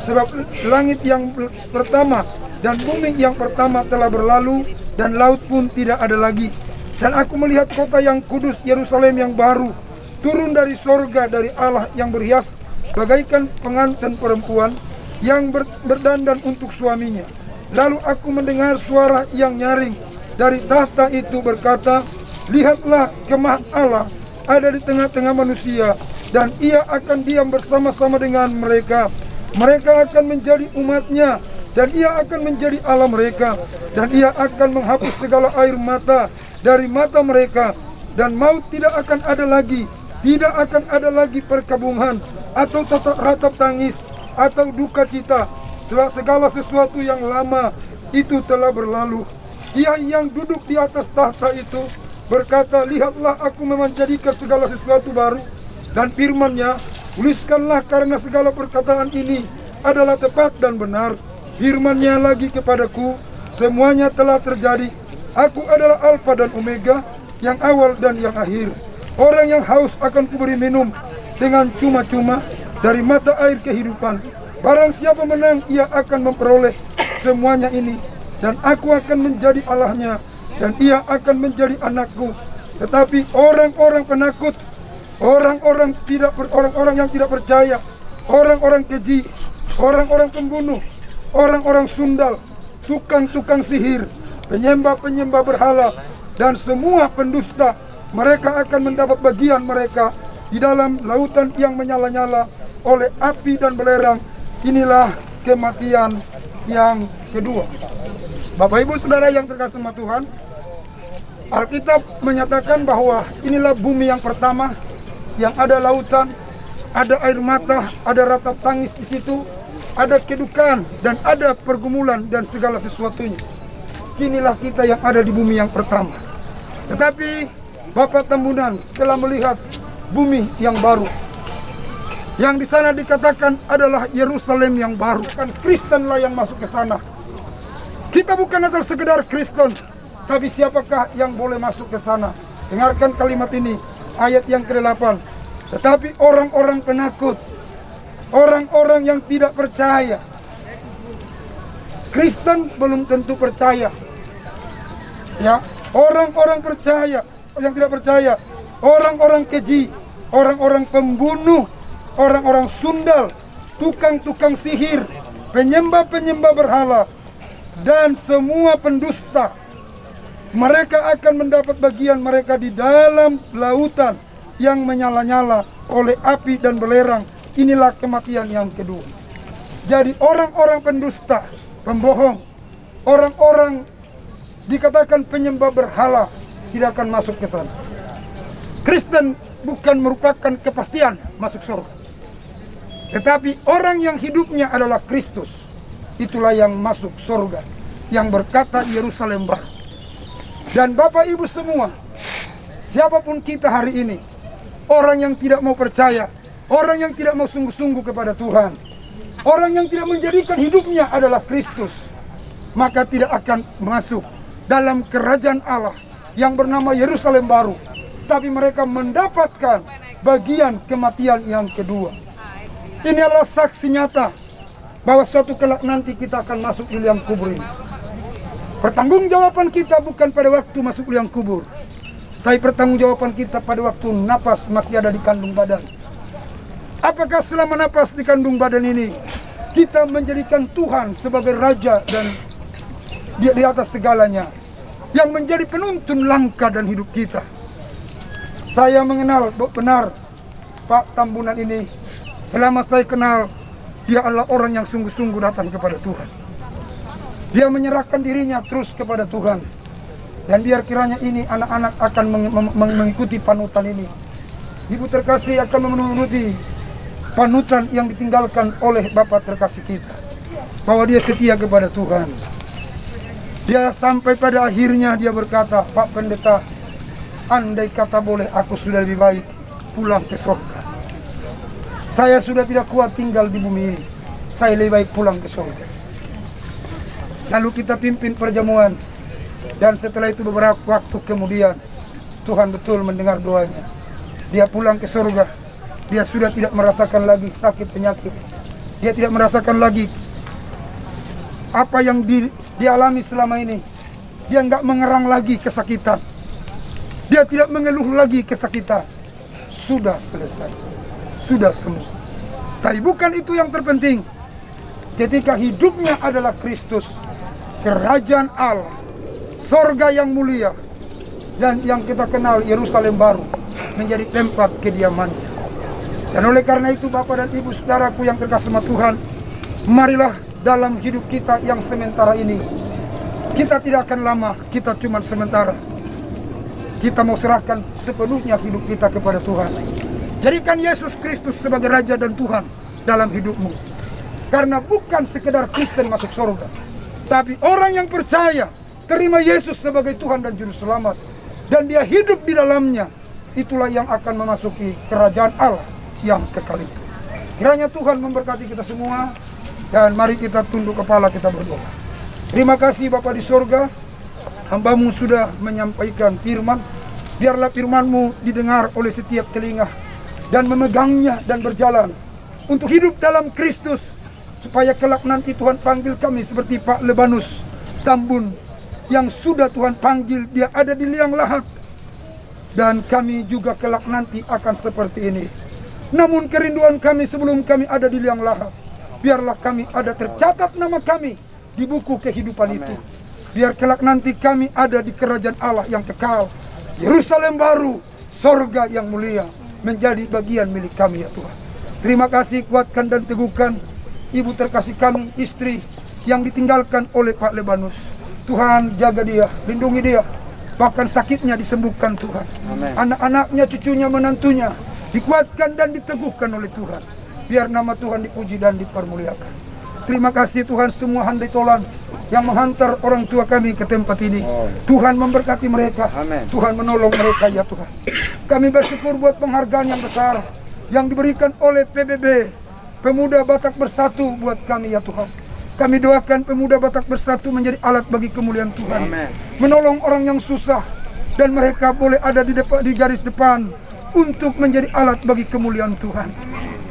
sebab langit yang pertama dan bumi yang pertama telah berlalu dan laut pun tidak ada lagi. Dan aku melihat kota yang kudus Yerusalem yang baru turun dari sorga dari Allah yang berhias bagaikan pengantin perempuan yang berdandan untuk suaminya. Lalu aku mendengar suara yang nyaring dari tahta itu berkata, lihatlah kemah Allah ada di tengah-tengah manusia, dan ia akan diam bersama-sama dengan mereka. Mereka akan menjadi umatnya, dan ia akan menjadi Allah mereka, dan ia akan menghapus segala air mata dari mata mereka, dan maut tidak akan ada lagi, tidak akan ada lagi perkabungan, atau ratap tangis, atau duka cita, sebab segala sesuatu yang lama itu telah berlalu. Ia yang duduk di atas tahta itu berkata, lihatlah aku menjadikan segala sesuatu baru. Dan firman-Nya, tuliskanlah karena segala perkataan ini adalah tepat dan benar. Firman-Nya lagi kepadaku, semuanya telah terjadi. Aku adalah Alfa dan Omega, yang awal dan yang akhir. Orang yang haus akan kuberi minum dengan cuma-cuma dari mata air kehidupan. Barang siapa menang, ia akan memperoleh semuanya ini. Dan aku akan menjadi Allahnya, dan ia akan menjadi anakku. Tetapi orang-orang penakut, orang-orang yang tidak percaya, orang-orang keji, orang-orang pembunuh, orang-orang sundal, tukang-tukang sihir, penyembah-penyembah berhala, dan semua pendusta, mereka akan mendapat bagian mereka di dalam lautan yang menyala-nyala oleh api dan belerang. Inilah kematian yang kedua. Bapak Ibu Saudara yang terkasih sama Tuhan, Alkitab menyatakan bahwa inilah bumi yang pertama yang ada lautan, ada air mata, ada ratap tangis di situ, ada kedukaan dan ada pergumulan dan segala sesuatunya. Inilah kita yang ada di bumi yang pertama. Tetapi Bapak Tambunan telah melihat bumi yang baru. Yang di sana dikatakan adalah Yerusalem yang baru. Kan Kristenlah yang masuk ke sana. Kita bukan asal sekedar Kristen, tapi siapakah yang boleh masuk ke sana? Dengarkan kalimat ini, ayat yang ke-8. Tetapi orang-orang penakut, orang-orang yang tidak percaya. Kristen belum tentu percaya. Ya, orang-orang percaya, yang tidak percaya, orang-orang keji, orang-orang pembunuh, orang-orang sundal, tukang-tukang sihir, penyembah-penyembah berhala, dan semua pendusta, mereka akan mendapat bagian mereka di dalam lautan yang menyala-nyala oleh api dan belerang. Inilah kematian yang kedua. Jadi orang-orang pendusta, pembohong, orang-orang dikatakan penyembah berhala tidak akan masuk ke sana. Kristen bukan merupakan kepastian masuk surga, tetapi orang yang hidupnya adalah Kristus, itulah yang masuk surga, yang berkata Yerusalem baru. Dan Bapak Ibu semua, siapapun kita hari ini, orang yang tidak mau percaya, orang yang tidak mau sungguh-sungguh kepada Tuhan, orang yang tidak menjadikan hidupnya adalah Kristus, maka tidak akan masuk dalam kerajaan Allah yang bernama Yerusalem baru. Tapi mereka mendapatkan bagian kematian yang kedua. Ini adalah saksi nyata bahwa suatu kelak nanti kita akan masuk di liang kubur ini. Pertanggungjawaban kita bukan pada waktu masuk liang kubur, tapi pertanggungjawaban kita pada waktu napas masih ada di kandung badan. Apakah selama napas di kandung badan ini kita menjadikan Tuhan sebagai Raja dan di atas segalanya, yang menjadi penuntun langkah dan hidup kita? Saya mengenal benar Pak Tambunan ini. Selama saya kenal, dia adalah orang yang sungguh-sungguh datang kepada Tuhan. Dia menyerahkan dirinya terus kepada Tuhan. Dan biar kiranya ini anak-anak akan mengikuti panutan ini. Ibu terkasih akan memenuhi panutan yang ditinggalkan oleh Bapak terkasih kita, bahwa dia setia kepada Tuhan. Dia sampai pada akhirnya dia berkata, Pak Pendeta, andai kata boleh, aku sudah lebih baik pulang ke surga. Saya sudah tidak kuat tinggal di bumi ini. Saya lebih baik pulang ke surga. Lalu kita pimpin perjamuan. Dan setelah itu beberapa waktu kemudian, Tuhan betul mendengar doanya. Dia pulang ke surga. Dia sudah tidak merasakan lagi sakit penyakit. Dia tidak merasakan lagi apa yang dialami selama ini. Dia nggak mengerang lagi kesakitan. Dia tidak mengeluh lagi kesakitan. Sudah selesai. Sudah semua. Tapi bukan itu yang terpenting. Ketika hidupnya adalah Kristus, kerajaan Allah, sorga yang mulia, dan yang kita kenal Yerusalem baru, menjadi tempat kediamannya. Dan oleh karena itu Bapak dan Ibu saudaraku yang terkasih sama Tuhan, marilah dalam hidup kita yang sementara ini, kita tidak akan lama, kita cuma sementara. Kita mau serahkan sepenuhnya hidup kita kepada Tuhan. Jadikan Yesus Kristus sebagai Raja dan Tuhan dalam hidupmu. Karena bukan sekedar Kristen masuk surga, tapi orang yang percaya, terima Yesus sebagai Tuhan dan Juru Selamat, dan dia hidup di dalamnya, itulah yang akan memasuki kerajaan Allah yang kekal itu. Kiranya Tuhan memberkati kita semua, dan mari kita tunduk kepala, kita berdoa. Terima kasih Bapa di surga, hamba-Mu sudah menyampaikan firman. Biarlah firman-Mu didengar oleh setiap telinga dan memegangnya dan berjalan untuk hidup dalam Kristus, supaya kelak nanti Tuhan panggil kami seperti Pak Lebanus Tambun yang sudah Tuhan panggil, dia ada di liang lahat, dan kami juga kelak nanti akan seperti ini. Namun kerinduan kami sebelum kami ada di liang lahat, biarlah kami ada tercatat nama kami di buku kehidupan itu. Biar kelak nanti kami ada di kerajaan Allah yang kekal, Yerusalem baru, sorga yang mulia, menjadi bagian milik kami ya Tuhan. Terima kasih, kuatkan dan teguhkan ibu terkasih kami, istri yang ditinggalkan oleh Pak Lebanus. Tuhan jaga dia, lindungi dia, bahkan sakitnya disembuhkan Tuhan. Anak-anaknya, cucunya, menantunya dikuatkan dan diteguhkan oleh Tuhan. Biar nama Tuhan dipuji dan dipermuliakan. Terima kasih Tuhan, semua handai tolan yang menghantar orang tua kami ke tempat ini. Tuhan memberkati mereka. Tuhan menolong mereka ya Tuhan. Kami bersyukur buat penghargaan yang besar yang diberikan oleh PBB, Pemuda Batak Bersatu, buat kami ya Tuhan. Kami doakan Pemuda Batak Bersatu menjadi alat bagi kemuliaan Tuhan. Menolong orang yang susah, dan mereka boleh ada di garis depan untuk menjadi alat bagi kemuliaan Tuhan.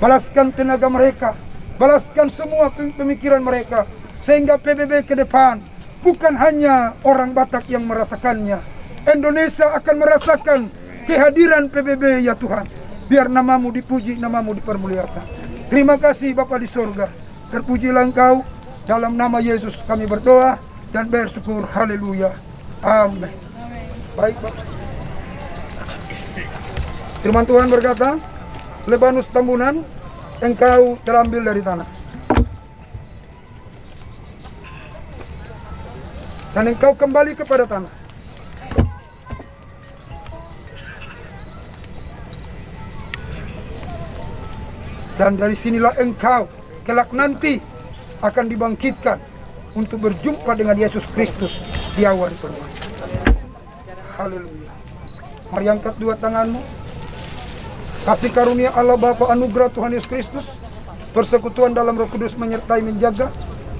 Balaskan tenaga mereka, balaskan semua pemikiran mereka, sehingga PBB ke depan bukan hanya orang Batak yang merasakannya. Indonesia akan merasakan kehadiran PBB ya Tuhan. Biar namamu dipuji, namamu dipermuliakan. Terima kasih Bapa di surga. Terpujilah Engkau. Dalam nama Yesus kami berdoa dan bersyukur. Haleluya. Amin. Baik Bapak. Firman Tuhan berkata, Lebanus Tambunan, engkau terambil dari tanah, dan engkau kembali kepada tanah. Dan dari sinilah engkau kelak nanti akan dibangkitkan untuk berjumpa dengan Yesus Kristus di awan permata. Haleluya. Mari angkat dua tanganmu. Kasih karunia Allah Bapa, anugerah Tuhan Yesus Kristus, persekutuan dalam Roh Kudus menyertai, menjaga,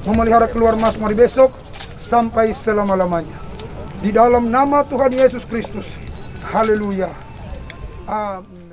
memelihara keluar mas mari besok sampai selama-lamanya. Di dalam nama Tuhan Yesus Kristus. Haleluya. Amin.